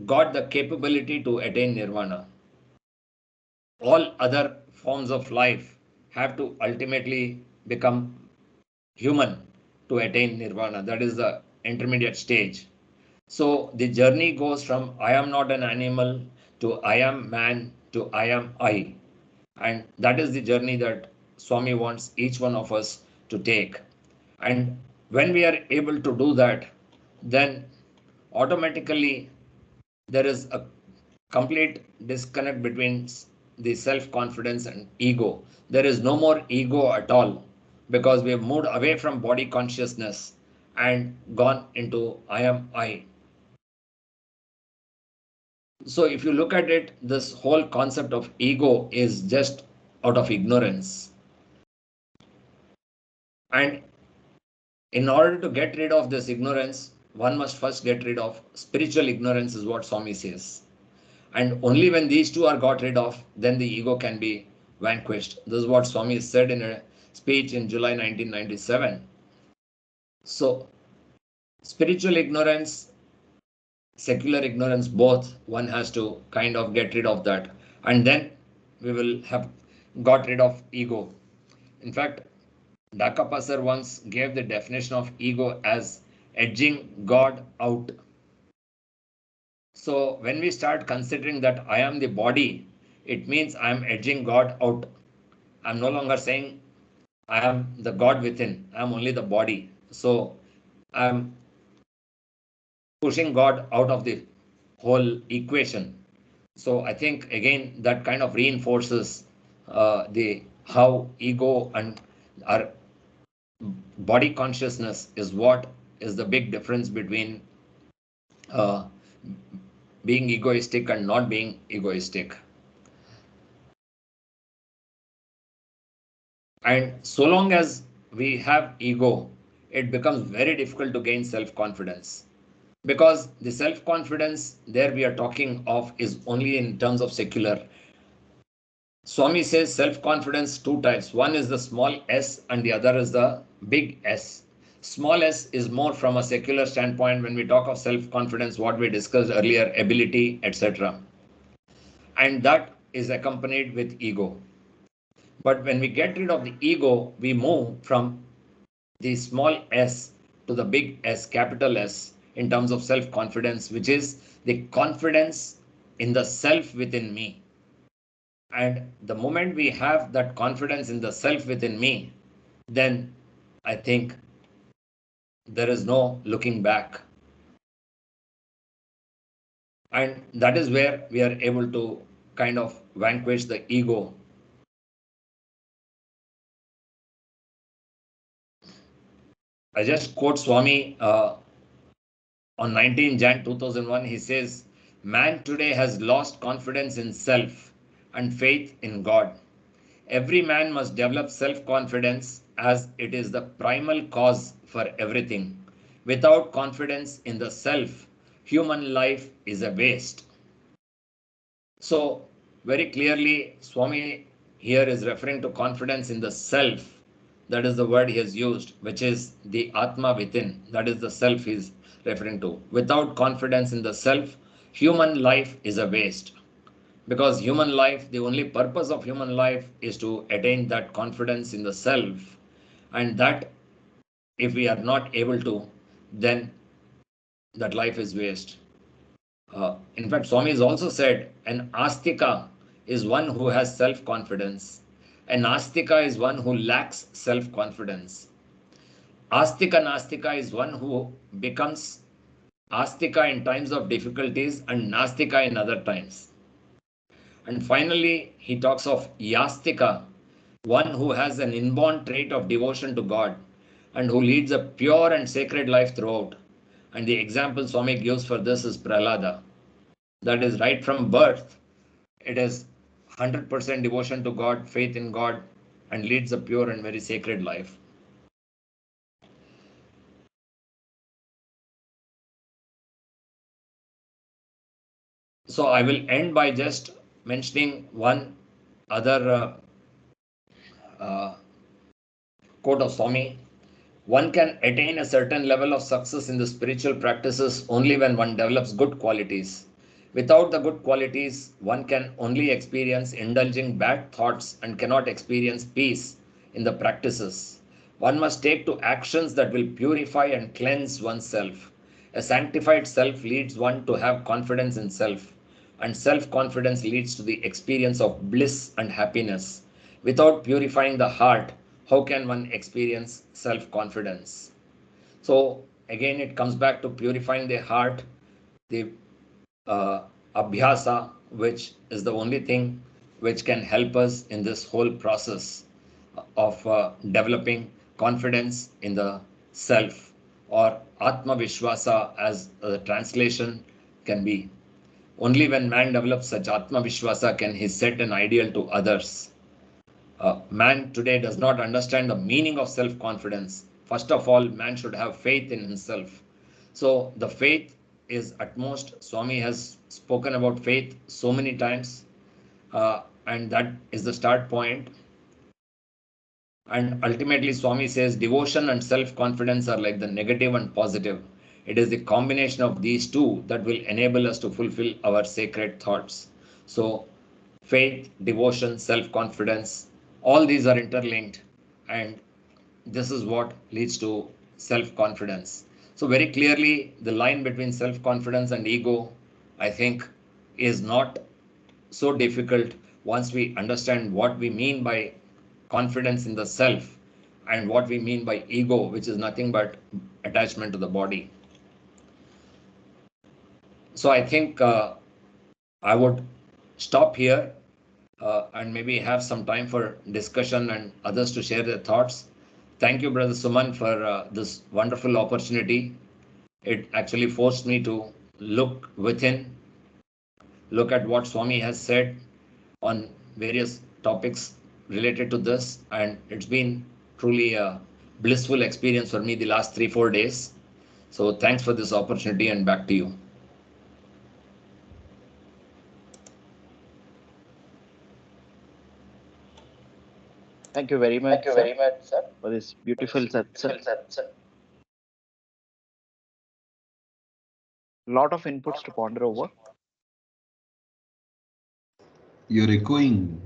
got the capability to attain Nirvana. All other forms of life have to ultimately become human to attain Nirvana. That is the intermediate stage. So the journey goes from I am not an animal to I am man to I am I. And that is the journey that Swami wants each one of us to take. And when we are able to do that, then automatically there is a complete disconnect between the self confidence and ego. There is no more ego at all because we have moved away from body consciousness and gone into I am I. So, if you look at it, this whole concept of ego is just out of ignorance. And in order to get rid of this ignorance, one must first get rid of spiritual ignorance, is what Swami says. And only when these two are got rid of, then the ego can be vanquished. This is what Swami said in a speech in July 1997. So, spiritual ignorance, secular ignorance, both, one has to kind of get rid of that. And then we will have got rid of ego. In fact, Dakapasar once gave the definition of ego as edging God out. So when we start considering that I am the body, it means I am edging God out. I'm no longer saying I am the God within. I am only the body. So I'm pushing God out of the whole equation. So I think again that kind of reinforces the how ego and our body consciousness is what is the big difference between uh, being egoistic and not being egoistic. And so long as we have ego, it becomes very difficult to gain self-confidence. Because the self-confidence there we are talking of is only in terms of secular. Swami says self-confidence two types. One is the small s and the other is the big S. Small s is more from a secular standpoint when we talk of self-confidence, what we discussed earlier, ability, etc. And that is accompanied with ego. But when we get rid of the ego, we move from the small s to the big S, capital S, in terms of self confidence, which is the confidence in the self within me. And the moment we have that confidence in the self within me, then I think there is no looking back. And that is where we are able to kind of vanquish the ego. I just quote Swami on 19 Jan 2001. He says, "Man today has lost confidence in self and faith in God. Every man must develop self confidence as it is the primal cause for everything. Without confidence in the self, human life is a waste." So, very clearly, Swami here is referring to confidence in the self. That is the word he has used, which is the Atma within. That is the self he is referring to. Without confidence in the self, human life is a waste. Because human life, the only purpose of human life is to attain that confidence in the self. And that, if we are not able to, then that life is waste. In fact, Swami has also said an astika is one who has self confidence. An astika is one who lacks self confidence. Astika Nastika is one who becomes astika in times of difficulties and nastika in other times. And finally, he talks of yastika, one who has an inborn trait of devotion to God and who leads a pure and sacred life throughout. And the example Swami gives for this is Prahlada. That is right from birth. It is 100% devotion to God, faith in God, and leads a pure and very sacred life. So I will end by just mentioning one other uh, quote of Swami. One can attain a certain level of success in the spiritual practices only when one develops good qualities. Without the good qualities, one can only experience indulging bad thoughts and cannot experience peace in the practices. One must take to actions that will purify and cleanse oneself. A sanctified self leads one to have confidence in self, and self confidence leads to the experience of bliss and happiness. Without purifying the heart, how can one experience self confidence? So, again, it comes back to purifying the heart, the uh, abhyasa, which is the only thing which can help us in this whole process of developing confidence in the self, or Atma Vishwasa, as the translation can be. Only when man develops such Atma Vishwasa can he set an ideal to others. Man today does not understand the meaning of self confidence. First of all, man should have faith in himself. So, the faith is utmost. Swami has spoken about faith so many times, and that is the start point. And ultimately, Swami says devotion and self confidence are like the negative and positive. It is the combination of these two that will enable us to fulfill our sacred thoughts. So, faith, devotion, self confidence, all these are interlinked, and this is what leads to self confidence. So, very clearly, the line between self confidence and ego, I think, is not so difficult once we understand what we mean by confidence in the self and what we mean by ego, which is nothing but attachment to the body. So I think I would stop here and maybe have some time for discussion and others to share their thoughts. Thank you, Brother Suman, for this wonderful opportunity. It actually forced me to look within, look at what Swami has said on various topics related to this, and it's been truly a blissful experience for me the last 3 4 days. So thanks for this opportunity, and back to you. Thank you very much, Thank you sir, very much, sir, for this for this beautiful beautiful satsang. satsang. Lot of inputs to ponder over. You're echoing.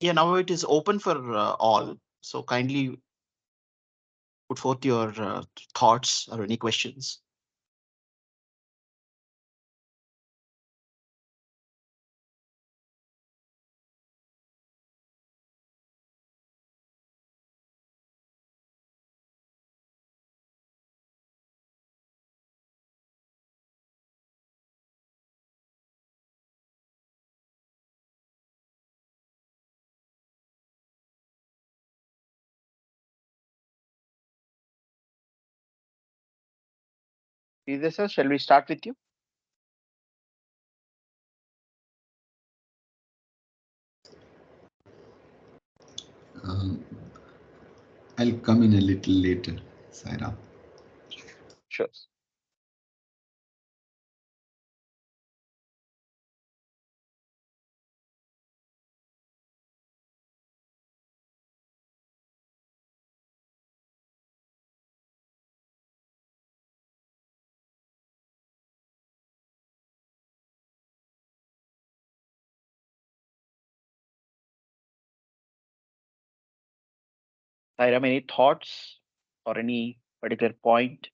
Yeah, now it is open for all. So kindly put forth your thoughts or any questions. Sridhar sir, shall we start with you? Um, I'll come in a little later, Saira. Sure. Sairam, any thoughts or any particular point?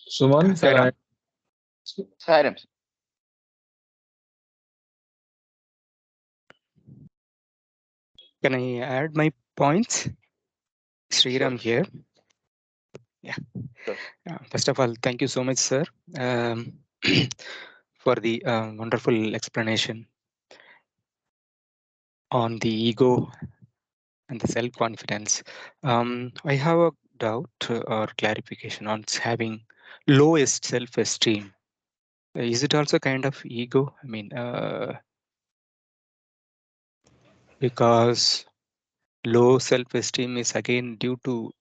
Suman, Sairam. Sairam. can I add my points? Sriram Sure. here. Yeah. Sure. First of all, thank you so much, sir, for the wonderful explanation on the ego and the self-confidence. I have a doubt or clarification on having lowest self-esteem. Is it also kind of ego? I mean, because low self-esteem is again due to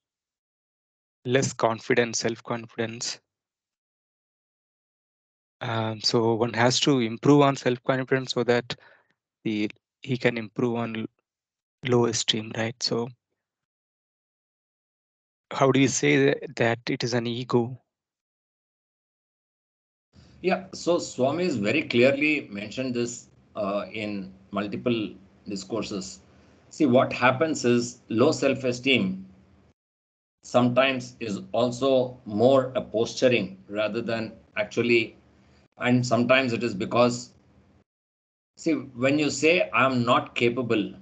less confidence, self-confidence. So one has to improve on self-confidence so that he can improve on low esteem, right? So how do you say that it is an ego? Yeah, so Swami has very clearly mentioned this in multiple discourses. See, what happens is low self esteem sometimes is also more a posturing rather than actually, and sometimes it is because, see, when you say I'm not capable,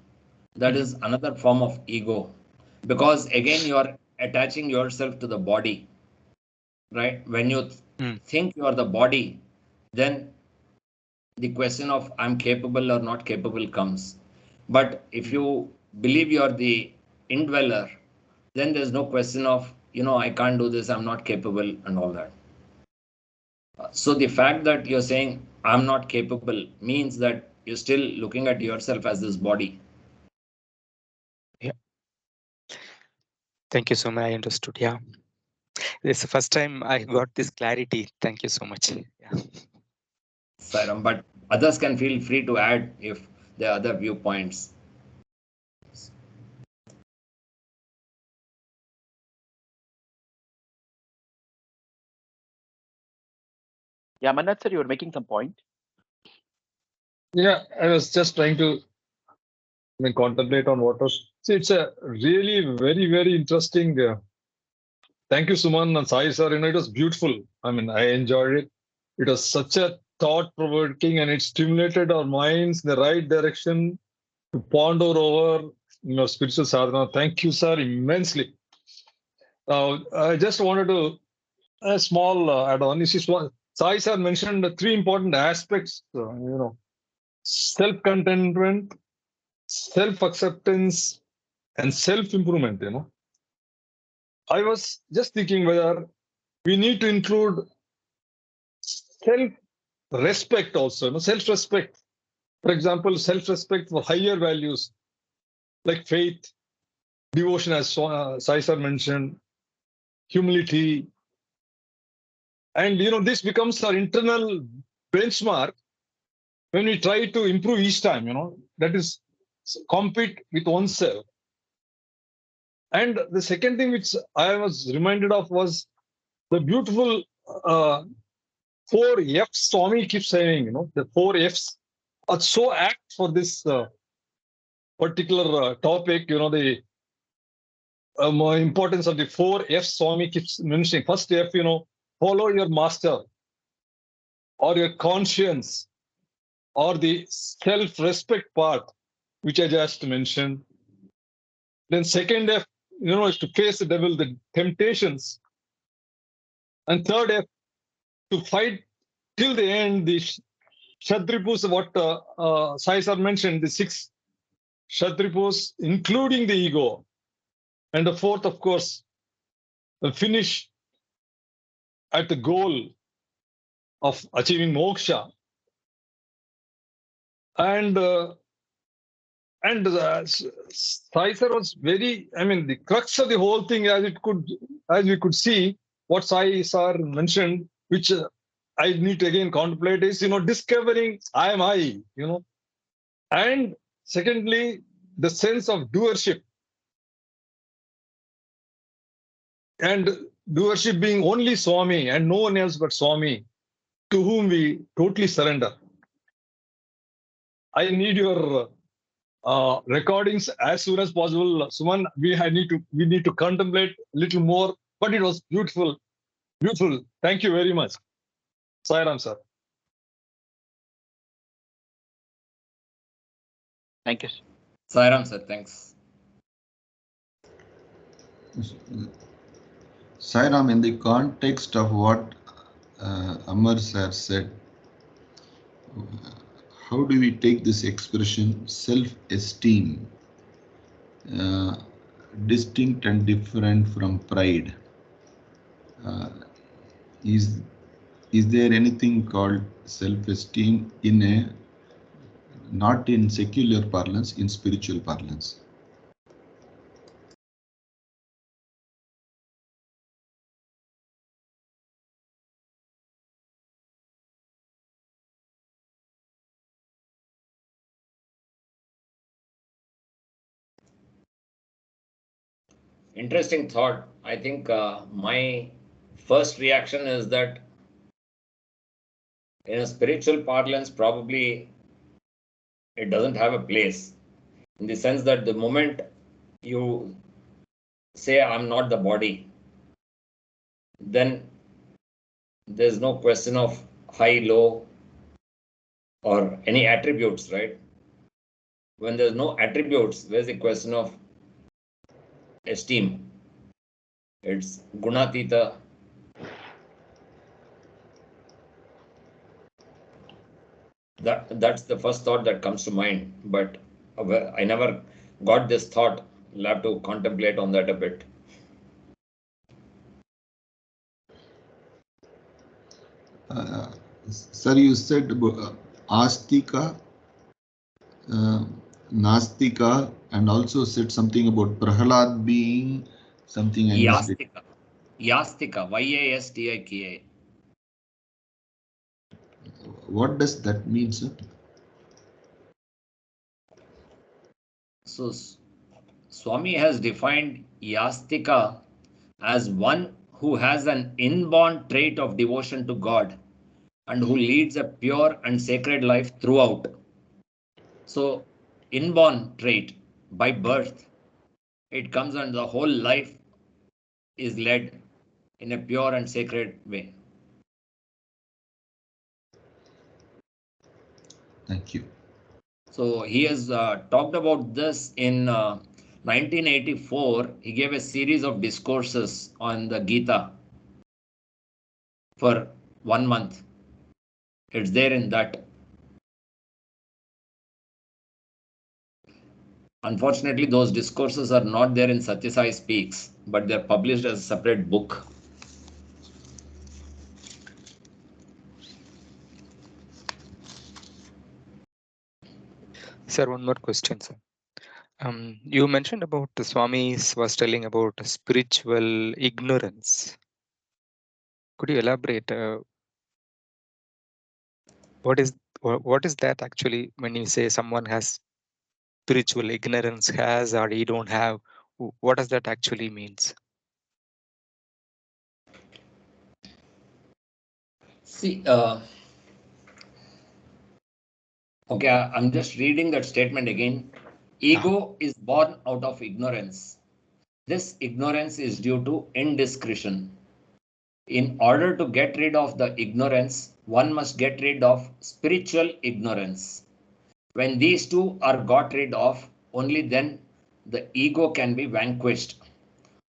that is another form of ego, because again you are attaching yourself to the body, right? When you Mm. think you are the body, then the question of I'm capable or not capable comes. But if you believe you're the indweller, then there's no question of, I can't do this, I'm not capable, and all that. So the fact that you're saying I'm not capable means that you're still looking at yourself as this body. Yeah. Thank you so much. I understood. Yeah. It's the first time I got this clarity. Thank you so much. Yeah. Sairam, but others can feel free to add if there are other viewpoints. Yeah, Manat sir, you were making some point. Yeah, I was just trying to contemplate on what was. See, it's a really very, very interesting. Thank you, Suman and Sai sir. It was beautiful. I mean, I enjoyed it. It was such a thought-provoking, and it stimulated our minds in the right direction to ponder over spiritual sadhana. Thank you, sir, immensely. I just wanted to a small add-on. You see, Sai sir mentioned the three important aspects. Self-contentment, self-acceptance, and self-improvement. I was just thinking whether we need to include self-respect also. Self-respect. For example, self-respect for higher values like faith, devotion, as Sai sir mentioned, humility, and this becomes our internal benchmark when we try to improve each time. That is compete with oneself. And the second thing which I was reminded of was the beautiful 4 F's Swami keeps saying. The 4 F's are so apt for this particular topic. The importance of the 4 F's Swami keeps mentioning. First F, follow your master, or your conscience, or the self-respect part, which I just mentioned. Then second F, is to face the devil, the temptations. And third F, to fight till the end, the Shadripus, what Sai sir mentioned, the 6 Shadripus, including the ego. And the fourth, of course, the finish at the goal of achieving moksha. And Sai sir was very, the crux of the whole thing, as we could see, what Sai sir mentioned, which I need to again contemplate, is discovering I am I, and secondly, the sense of doership, and doership being only Swami and no one else but Swami, to whom we totally surrender. I need your recordings as soon as possible, Suman. We need to contemplate a little more, but it was beautiful. Thank you very much. Sairam sir. Thank you. Sairam sir, thanks. Sairam, in the context of what Amar sir said, how do we take this expression self-esteem, distinct and different from pride? Is there anything called self-esteem not in secular parlance, in spiritual parlance? Interesting thought. I think my first reaction is that in a spiritual parlance, probably it doesn't have a place, in the sense that the moment you say I'm not the body, then there's no question of high, low, or any attributes, right? When there's no attributes, where's the question of esteem? It's gunatita. That's the first thought that comes to mind, but I never got this thought. I'll have to contemplate on that a bit. Sir, you said astika, nastika, and also said something about Prahalad being something. Yastika. Yastika. Yastika. What does that mean, sir? So Swami has defined Yastika as one who has an inborn trait of devotion to God and who leads a pure and sacred life throughout. So inborn trait by birth, it comes and the whole life is led in a pure and sacred way. Thank you. So he has talked about this in 1984. He gave a series of discourses on the Gita for 1 month. It's there in that. Unfortunately, those discourses are not there in Satya Sai Speaks, but they're published as a separate book. Sir, one more question, sir. You mentioned about the Swamis was telling about spiritual ignorance. Could you elaborate? What is that actually when you say someone has spiritual ignorance, has or he don't have? What does that actually means? See, okay, I'm just reading that statement again. Ego is born out of ignorance. This ignorance is due to indiscretion. In order to get rid of the ignorance, one must get rid of spiritual ignorance. When these two are got rid of, only then the ego can be vanquished.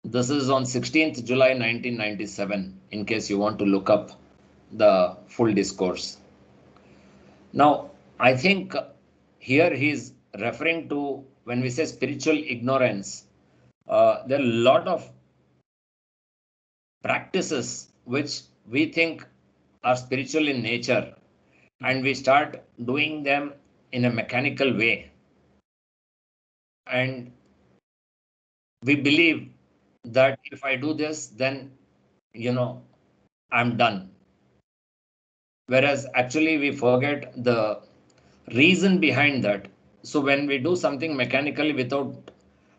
This is on 16th July 1997, in case you want to look up the full discourse. Now, I think here he's referring to when we say spiritual ignorance, there are a lot of practices which we think are spiritual in nature, and we start doing them in a mechanical way. And we believe that if I do this, then, I'm done. Whereas actually we forget the reason behind that. So when we do something mechanically without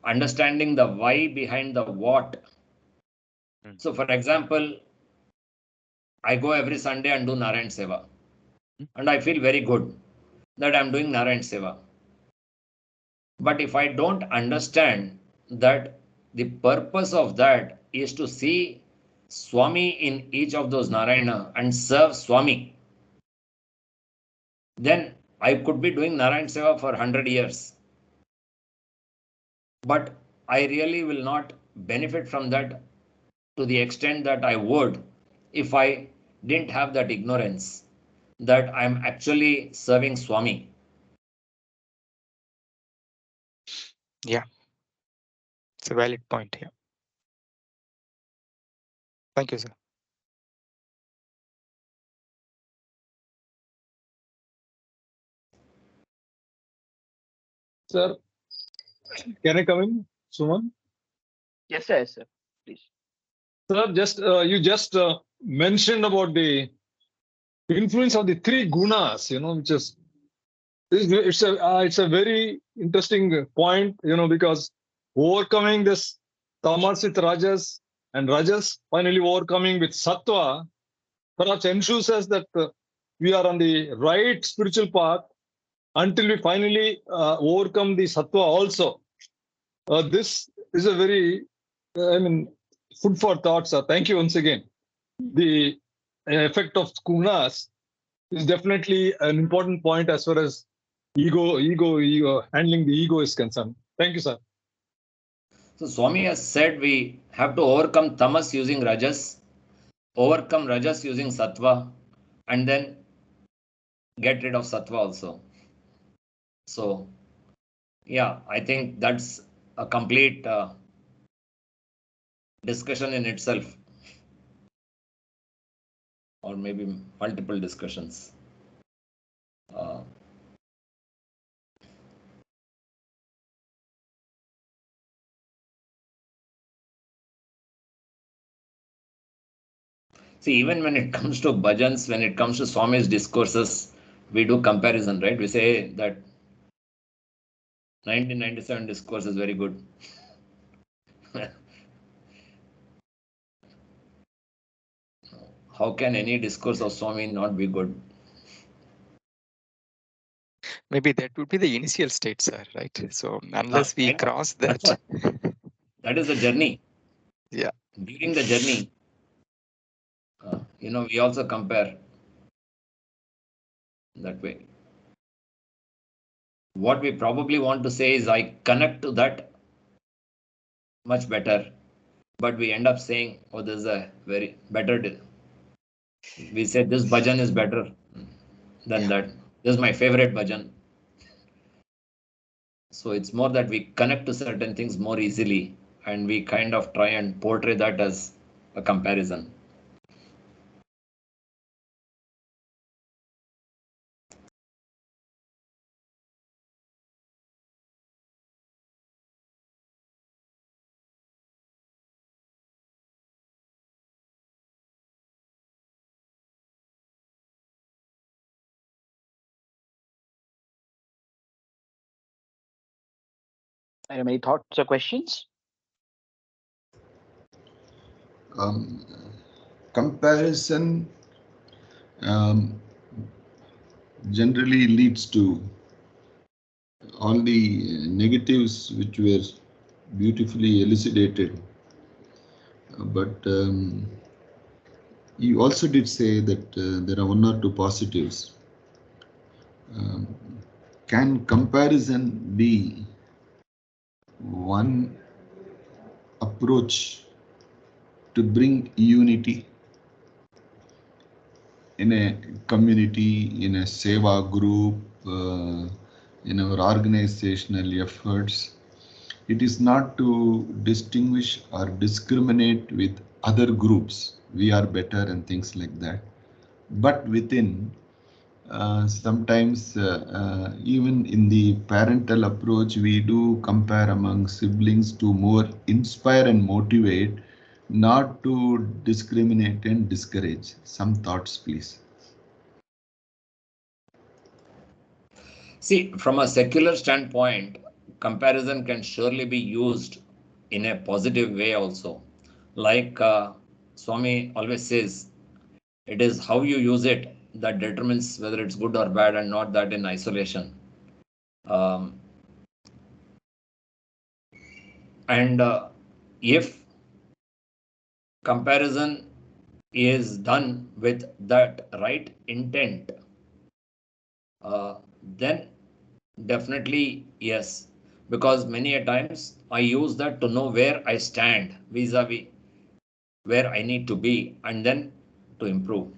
understanding the why behind the what. So for example, I go every Sunday and do Narayan Seva. And I feel very good that I'm doing Narayan Seva. But if I don't understand that the purpose of that is to see Swami in each of those Narayana and serve Swami, then I could be doing Narayan Seva for 100 years. But I really will not benefit from that to the extent that I would if I didn't have that ignorance that I'm actually serving Swami. Yeah, it's a valid point here. Thank you, sir. Sir, can I come in, Suman? Yes, sir. Yes, sir. Please. Sir, you just mentioned about the influence of the three gunas, which is it's a very interesting point, because overcoming this tamas with rajas and rajas finally overcoming with sattva perhaps ensures us that we are on the right spiritual path until we finally overcome the sattva also. This is a very, food for thought, sir. Thank you once again. The effect of gunas is definitely an important point as far as ego, handling the ego is concerned. Thank you, sir. So Swami has said we have to overcome tamas using rajas, overcome rajas using sattva, and then get rid of sattva also. So yeah, I think that's a complete discussion in itself, or maybe multiple discussions. See, even when it comes to bhajans, when it comes to Swami's discourses, we do comparison, right? We say that 1997 discourse is very good. How can any discourse of Swami not be good? Maybe that would be the initial state, sir, right? So unless we Kind of. cross That's that, what. That is the journey. yeah. During the journey, we also compare that way. What we probably want to say is I connect to that much better, but we end up saying, oh, this is a very better. We say this bhajan is better than that. This is my favorite bhajan. So it's more that we connect to certain things more easily, and we kind of try and portray that as a comparison. Any thoughts or questions? Comparison generally leads to all the negatives which were beautifully elucidated. But you also did say that there are one or two positives. Can comparison be one approach to bring unity in a community, in a seva group, in our organizational efforts? It is not to distinguish or discriminate with other groups. We are better and things like that. But within, sometimes even in the parental approach, we do compare among siblings to more inspire and motivate, not to discriminate and discourage. Some thoughts, please. See, from a secular standpoint, comparison can surely be used in a positive way also. Like Swami always says, it is how you use it that determines whether it's good or bad, and not that in isolation. Um, and if comparison is done with that right intent, then definitely yes, because many a times I use that to know where I stand vis-a-vis where I need to be, and then to improve.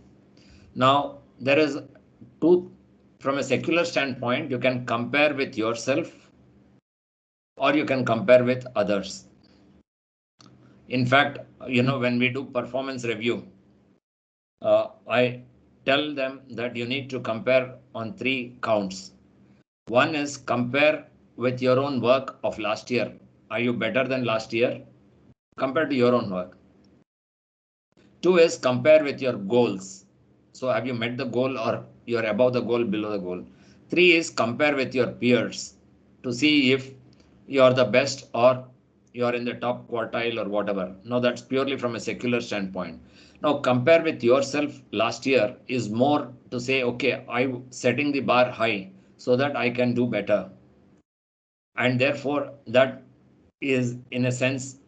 Now there is two, from a secular standpoint, you can compare with yourself or you can compare with others. In fact, when we do performance review, I tell them that you need to compare on 3 counts. One is compare with your own work of last year. Are you better than last year compared to your own work? 2 is compare with your goals. So have you met the goal, or you're above the goal, below the goal? 3 is compare with your peers to see if you're the best or you're in the top quartile or whatever. Now that's purely from a secular standpoint. Now compare with yourself last year is more to say, okay, I'm setting the bar high so that I can do better. And therefore that is in a sense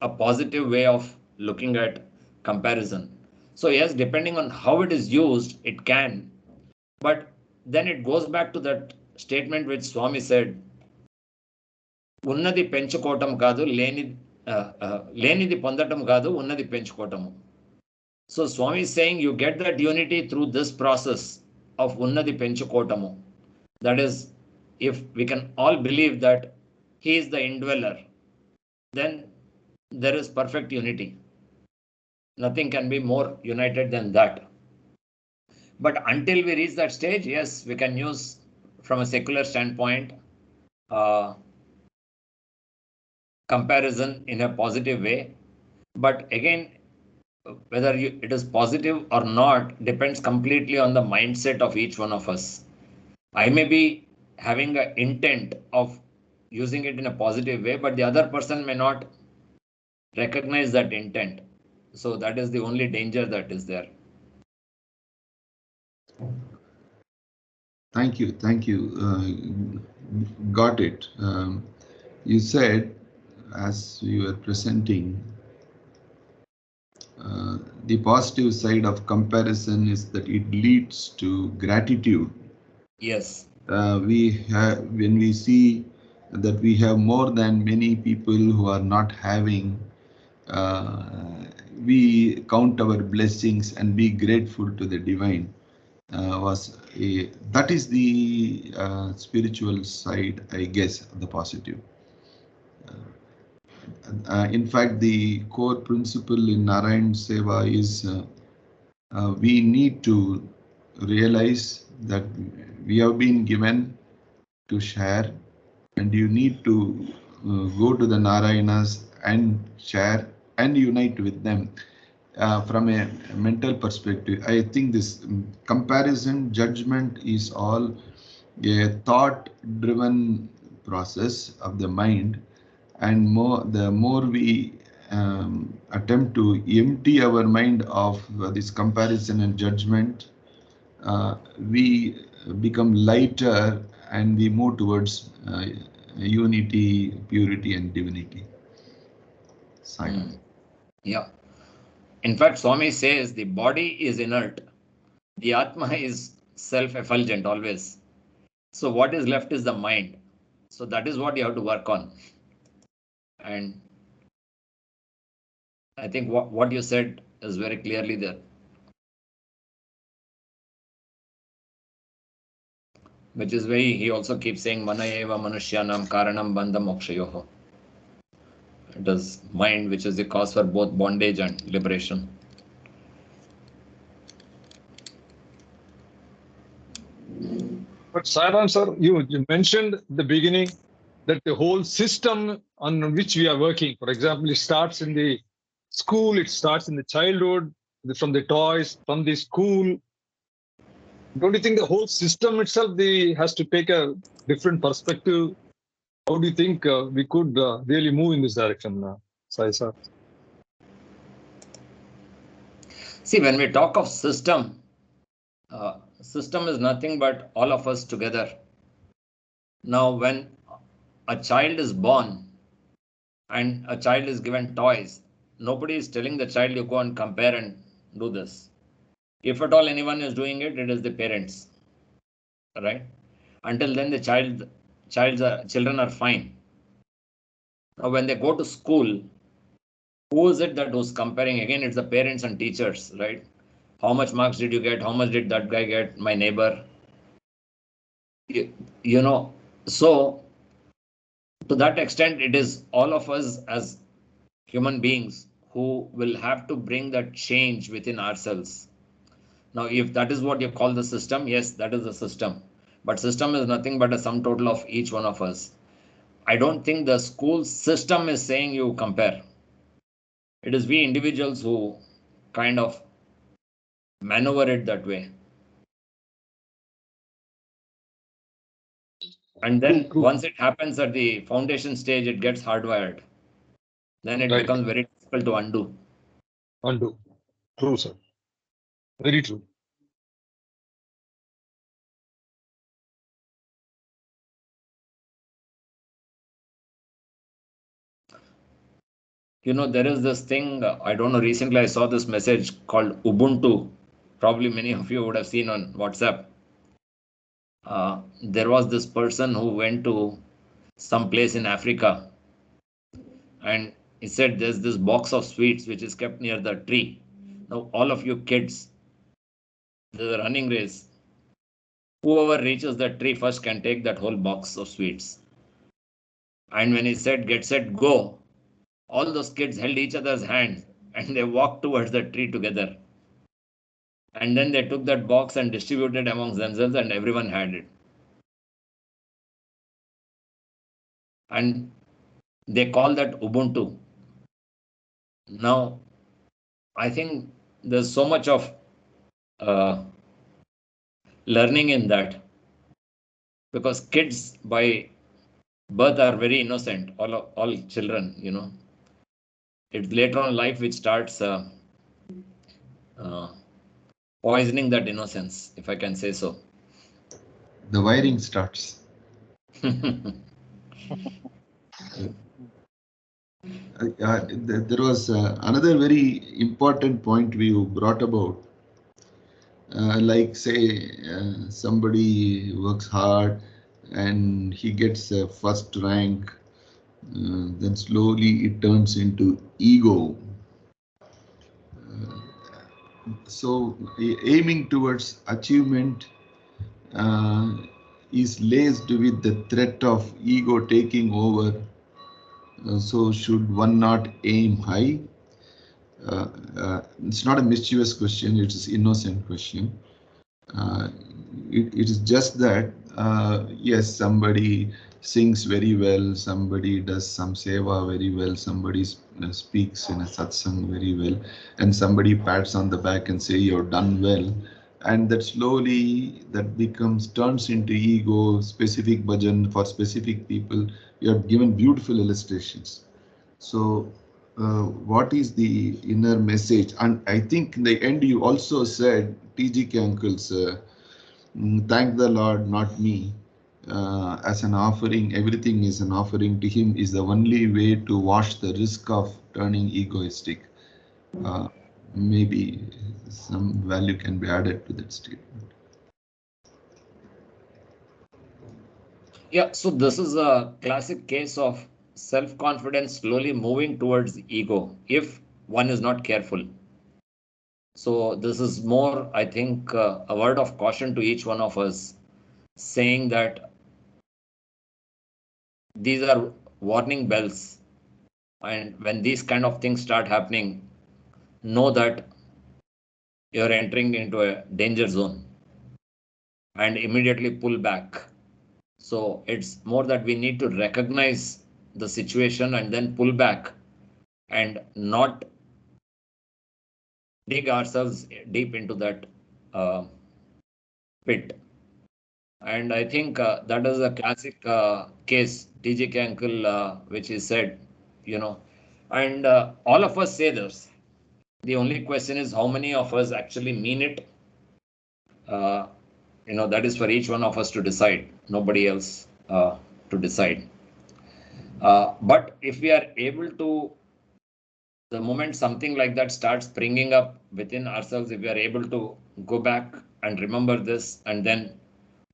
a positive way of looking at comparison. So yes, depending on how it is used, it can, but then it goes back to that statement which Swami said, ఉన్నది పెంచుకోవటం కాదు, లేనిది పొందటం కాదు, ఉన్నది పెంచుకోవటము. So Swami is saying you get that unity through this process of unnati penchukotamu. That is, if we can all believe that he is the indweller, then there is perfect unity. Nothing can be more united than that. But until we reach that stage, yes, we can use from a secular standpoint comparison in a positive way. But again, whether it is positive or not depends completely on the mindset of each one of us. I may be having an intent of using it in a positive way, but the other person may not recognize that intent. So that is the only danger that is there. Thank you. Got it. You said, as you were presenting, the positive side of comparison is that it leads to gratitude. Yes. When we see that we have more than many people who are not having, we count our blessings and be grateful to the divine. That is the spiritual side, I guess, the positive. In fact, the core principle in Narayan Seva is we need to realize that we have been given to share, and you need to go to the Narayanas and share and unite with them. From a mental perspective, I think this comparison judgment is all a thought-driven process of the mind, and the more we attempt to empty our mind of this comparison and judgment, we become lighter and we move towards unity, purity, and divinity. Yeah. In fact, Swami says the body is inert. The Atma is self-effulgent always. So what is left is the mind. So that is what you have to work on. And I think what you said is very clearly there. Which is he also keeps saying, Mana eva manushyanam karanam bandha mokshayoho. It is mind which is the cause for both bondage and liberation. But Sai sir, you mentioned at the beginning that the whole system on which we are working, for example, it starts in the school, it starts in the childhood, from the toys, from the school. Don't you think the whole system itself has to take a different perspective? How do you think we could really move in this direction, Sai sir? See, when we talk of system, system is nothing but all of us together. Now, when a child is born and a child is given toys, nobody is telling the child you go and compare and do this. If at all anyone is doing it, it is the parents, right? Until then, the children are fine. Now, when they go to school, who is it that was comparing? Again, it's the parents and teachers, right? How much marks did you get? How much did that guy get? My neighbor. You know, so to that extent, it is all of us as human beings who will have to bring that change within ourselves. Now, if that is what you call the system, yes, that is the system. But system is nothing but a sum total of each one of us. I don't think the school system is saying you compare. It is we individuals who kind of maneuver it that way. And then once it happens at the foundation stage, it gets hardwired. Then it becomes very difficult to undo. Undo. True, sir. Very true. You know, there is this thing, I don't know, recently I saw this message called Ubuntu. Probably many of you would have seen on WhatsApp. There was this person who went to some place in Africa, and he said there's this box of sweets which is kept near the tree. Now, all of you kids, there's a running race. Whoever reaches that tree first can take that whole box of sweets. And when he said, get set, go, all those kids held each other's hands and they walked towards the tree together. And then they took that box and distributed amongst themselves, and everyone had it. And they call that Ubuntu. Now, I think there's so much of learning in that, because kids by birth are very innocent, all children, you know. It's later on life which starts poisoning that innocence, if I can say so. the wiring starts. There was another very important point we brought about. Like say somebody works hard and he gets a first rank, then slowly it turns into ego. So aiming towards achievement is laced with the threat of ego taking over. So should one not aim high? It's not a mischievous question, it's an innocent question. It is just that, yes, somebody sings very well, somebody does some seva very well, somebody speaks in a satsang very well, and somebody pats on the back and say you're done well, and that slowly that turns into ego, specific bhajan for specific people. You have given beautiful illustrations. So what is the inner message? And I think in the end you also said, TGK uncles, thank the Lord, not me. As an offering, everything is an offering to him is the only way to wash the risk of turning egoistic. Maybe some value can be added to that statement. Yeah, so this is a classic case of self-confidence slowly moving towards ego if one is not careful. So this is more, I think, a word of caution to each one of us, saying that these are warning bells. And when these kind of things start happening, know that you're entering into a danger zone and immediately pull back. So it's more that we need to recognize the situation and then pull back and not dig ourselves deep into that pit. And I think that is a classic case, TGK uncle, which is said, and all of us say this. The only question is how many of us actually mean it. That is for each one of us to decide, nobody else to decide. But if we are able to, the moment something like that starts springing up within ourselves, if we are able to go back and remember this and then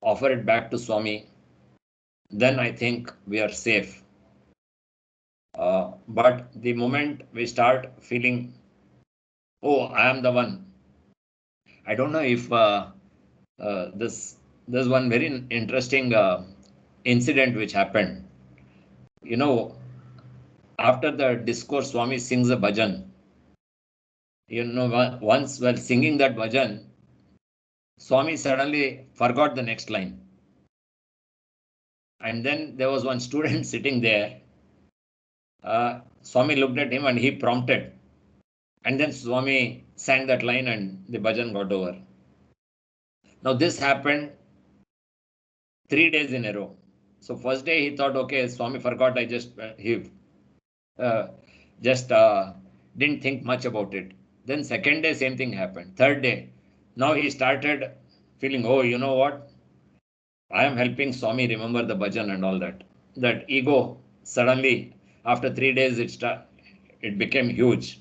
offer it back to Swami, then I think we are safe. But the moment we start feeling, oh, I am the one. I don't know if there's one very interesting incident which happened. After the discourse, Swami sings a bhajan. Once while singing that bhajan, Swami suddenly forgot the next line. And then there was one student sitting there. Swami looked at him and he prompted. And then Swami sang that line and the bhajan got over. Now this happened 3 days in a row. So first day he thought, okay, Swami forgot. He didn't think much about it. Then second day, same thing happened. Third day, now he started feeling, oh, you know what? I am helping Swami remember the bhajan and all that. That ego suddenly, after 3 days, it became huge.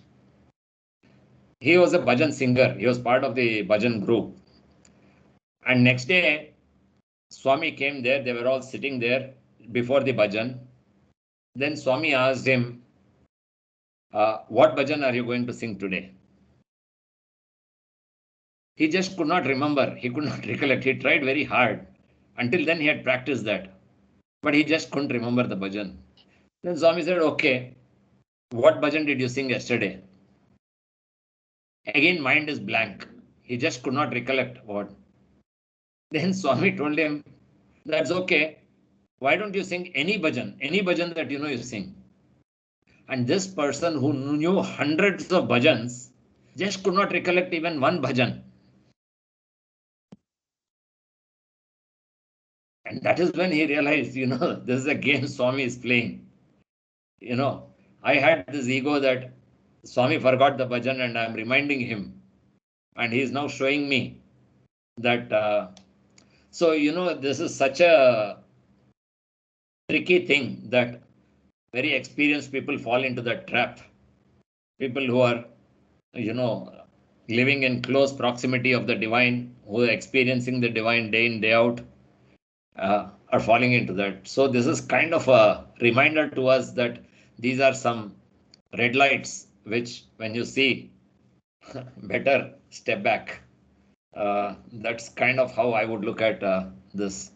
He was a bhajan singer. He was part of the bhajan group. And next day, Swami came there. They were all sitting there before the bhajan. Then Swami asked him, what bhajan are you going to sing today? He just could not remember. He could not recollect. He tried very hard. Until then, he had practiced that. But he just couldn't remember the bhajan. Then Swami said, okay, what bhajan did you sing yesterday? Again, mind is blank. He just could not recollect what. Then Swami told him, that's okay. Why don't you sing any bhajan that you sing? And this person who knew hundreds of bhajans just could not recollect even one bhajan. And that is when he realized, this is a game Swami is playing. I had this ego that Swami forgot the bhajan and I'm reminding him. And he is now showing me that So, this is such a tricky thing that very experienced people fall into that trap. People who are, you know, living in close proximity of the divine, who are experiencing the divine day in, day out, are falling into that. So, this is kind of a reminder to us that these are some red lights, which when you see, better step back. That's kind of how I would look at this.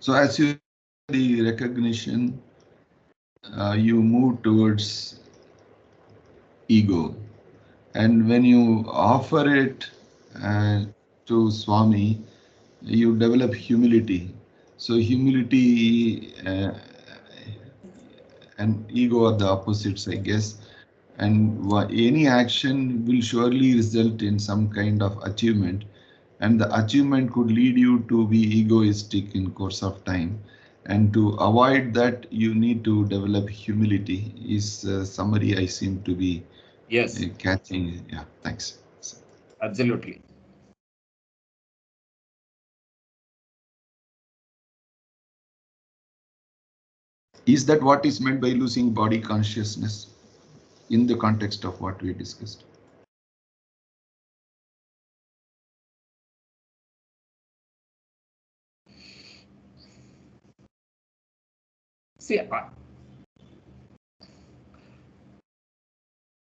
So as you the recognition, you move towards ego, and when you offer it to Swami, you develop humility. So humility and ego are the opposites, I guess. And any action will surely result in some kind of achievement, and the achievement could lead you to be egoistic in course of time. And to avoid that, you need to develop humility. Is a summary I seem to be Yes, catching. Yeah, thanks. absolutely. Is that what is meant by losing body consciousness in the context of what we discussed? See,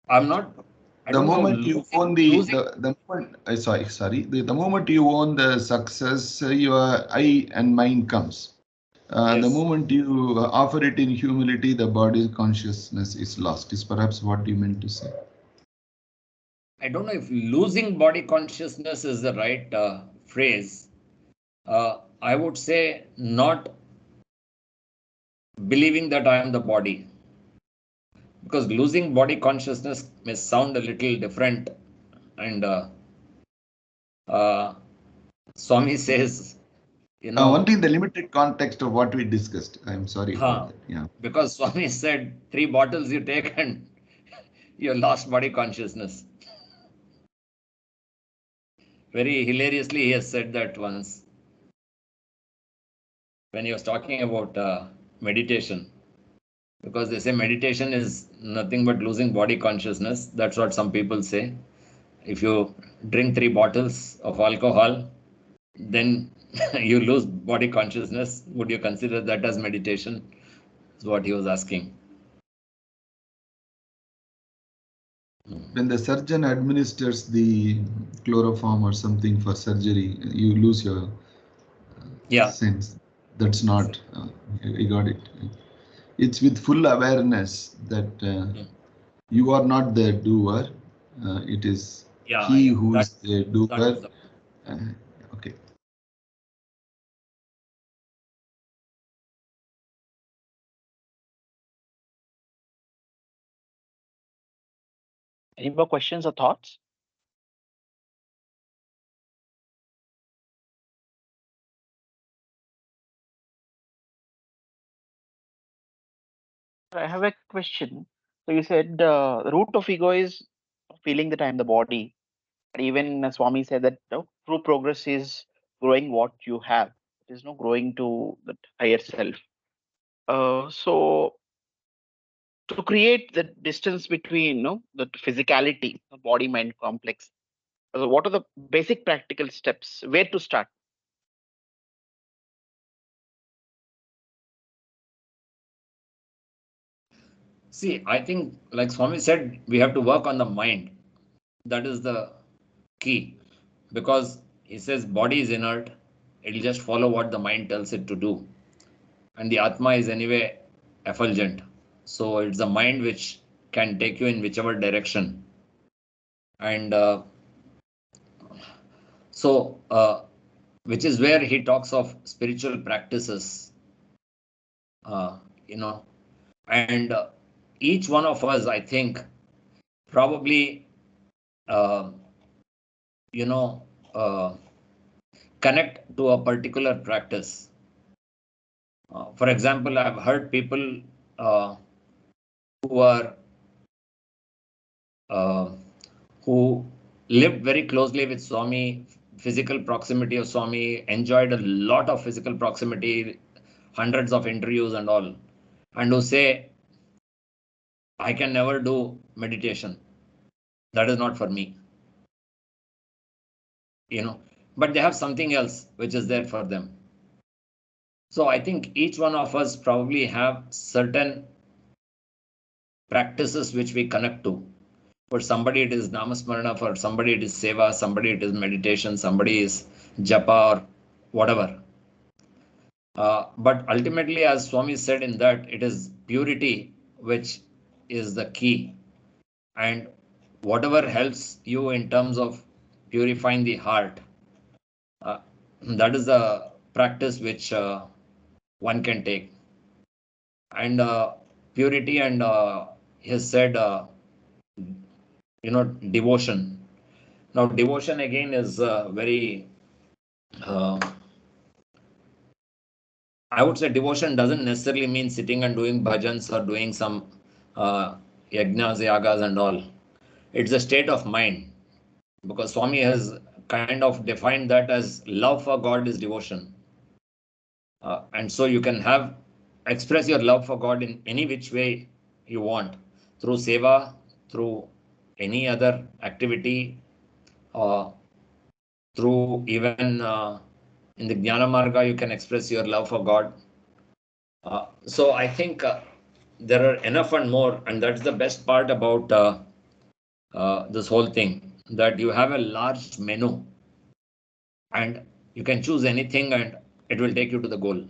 I'm not. I The don't know. moment you own the moment, sorry, the moment you own the success, your I and mine comes. The Yes, moment you offer it in humility, the body consciousness is lost. Is perhaps what you meant to say. I don't know if losing body consciousness is the right phrase. I would say not believing that I am the body, because losing body consciousness may sound a little different. And uh, Swami says, Only in the limited context of what we discussed. I'm sorry about huh, that. Yeah. because Swami said 3 bottles you take and you lost body consciousness. Very hilariously, he has said that once when he was talking about meditation, because they say meditation is nothing but losing body consciousness. That's what some people say. If you drink 3 bottles of alcohol, then you lose body consciousness. Would you consider that as meditation? Is what he was asking. When the surgeon administers the chloroform or something for surgery, you lose your Yeah. sense. That's not. You got it. It's with full awareness that you are not the doer. It is Yeah, he yeah. who is the That doer. was the. Uh, okay. Any more questions or thoughts? I have a question. So you said the root of ego is feeling that I am the body. And even Swami said that true progress is growing what you have. It is no growing to that higher self. So to create the distance between the physicality, the body mind complex, what are the basic practical steps? Where to start? See, I think, like Swami said, we have to work on the mind. That is the key, because he says body is inert. It'll just follow what the mind tells it to do, and the Atma is anyway effulgent. So it's the mind which can take you in whichever direction. And so, which is where he talks of spiritual practices, uh, you know, and each one of us, I think, probably, uh, you know, uh, connect to a particular practice. For example, I've heard people uh, who are uh, who lived very closely with Swami, physical proximity of Swami, enjoyed a lot of physical proximity, hundreds of interviews and all, and who say, I can never do meditation. That is not for me. But they have something else which is there for them. So I think each one of us probably have certain practices which we connect to. For somebody it is namasmarana, for somebody it is seva, somebody it is meditation, somebody is japa or whatever. But ultimately, as Swami said in that, it is purity which is the key. And whatever helps you in terms of purifying the heart, that is the practice which one can take. And purity, and he has said, devotion. Now, devotion again is very, I would say devotion doesn't necessarily mean sitting and doing bhajans or doing some yajnas, yagas and all. It's a state of mind, because Swami has kind of defined that as love for God is devotion. And so you can express your love for God in any which way you want, through seva, through any other activity, uh, through even in the Jnana Marga, you can express your love for God. So I think there are enough and more, and that's the best part about this whole thing, that you have a large menu and you can choose anything and it will take you to the goal.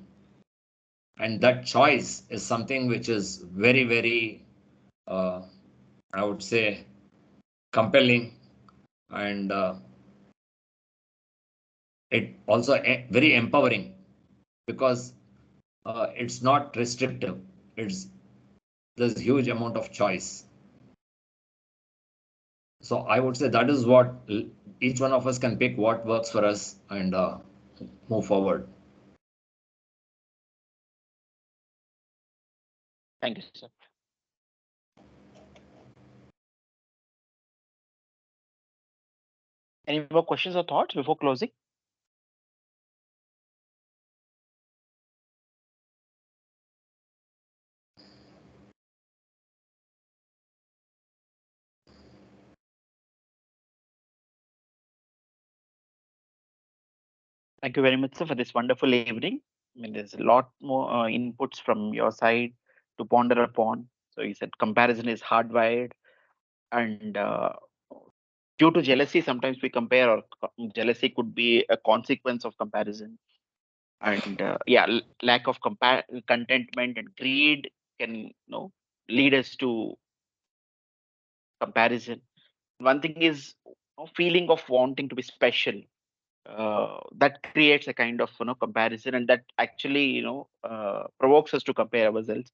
And that choice is something which is very, very, I would say, compelling, and it also very empowering, because it's not restrictive. There's huge amount of choice. So I would say that is what each one of us can pick what works for us and move forward. Thank you, sir. Any more questions or thoughts before closing? Thank you very much, sir, for this wonderful evening. I mean, there's a lot more inputs from your side to ponder upon. So you said comparison is hardwired, and due to jealousy, sometimes we compare, or jealousy could be a consequence of comparison. And lack of contentment and greed can lead us to comparison. One thing is feeling of wanting to be special. That creates a kind of comparison, and that actually provokes us to compare ourselves.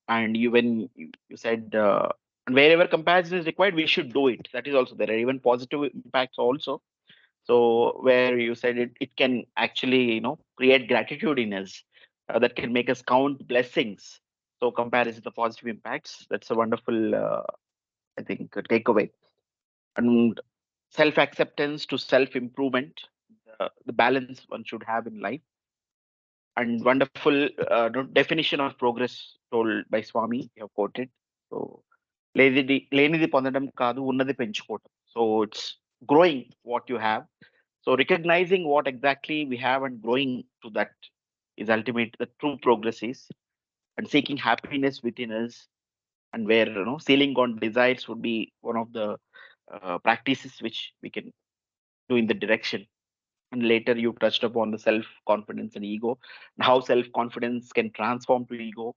And you said, and wherever comparison is required, we should do it. That is also there are even positive impacts also. So where you said it can actually create gratitude in us, that can make us count blessings. So comparison, the positive impacts. That's a wonderful, I think, takeaway. And self acceptance to self improvement, the balance one should have in life. And wonderful definition of progress told by Swami, you have quoted. So లేనిది పొందడం కాదు, ఉన్నది పెంచుకోవటం. So it's growing what you have. So recognizing what exactly we have and growing to that is ultimate, the true progress is. And seeking happiness within us, and where sealing on desires would be one of the practices which we can do in the direction. And later you touched upon the self confidence and ego, and how self confidence can transform to ego.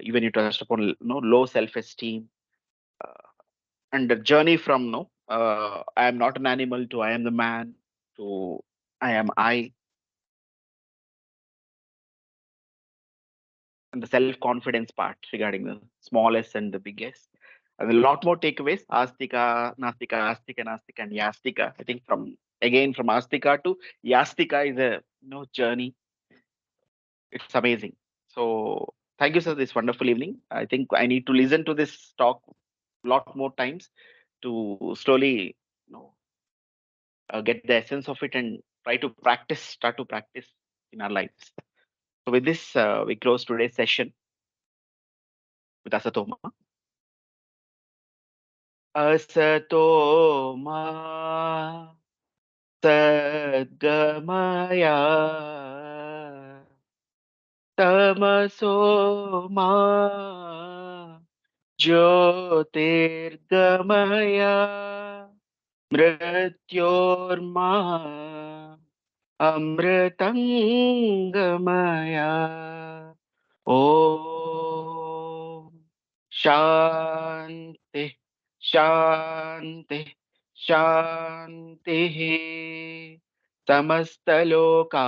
Even you touched upon low self esteem, and the journey from I am not an animal to I am the man to I am I. And the self confidence part regarding the smallest and the biggest. And a lot more takeaways: astika, nastika, astika, nastika, and yastika. I think from astika to yastika is a journey. It's amazing. So thank you, sir, this wonderful evening. I think I need to listen to this talk a lot more times to slowly get the essence of it and start to practice in our lives. So with this, we close today's session with Asatoma. Asatoma Sadgamaya Tamasoma Jyotirgamaya Mrityorma Amritangamaya. Om Shanti Shanti Shanti. Samastaloka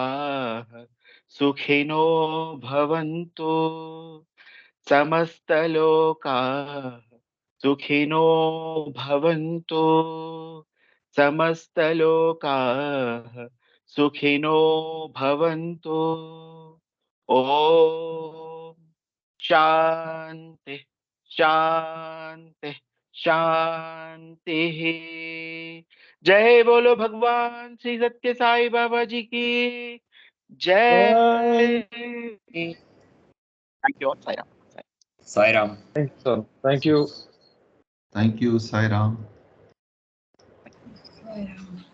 Sukhino Bhavantu. Samastaloka Sukhino Bhavantu. Samastaloka Sukhino Bhavantu. Om Shanti Shanti Shanti. जय बोलो भगवान श्री सत्य साई बाबा जी की जय. Thank you all. Sai Ram. Sai Ram. Thanks, sir. Thank you. Thank you, Sai Ram. Sai Ram.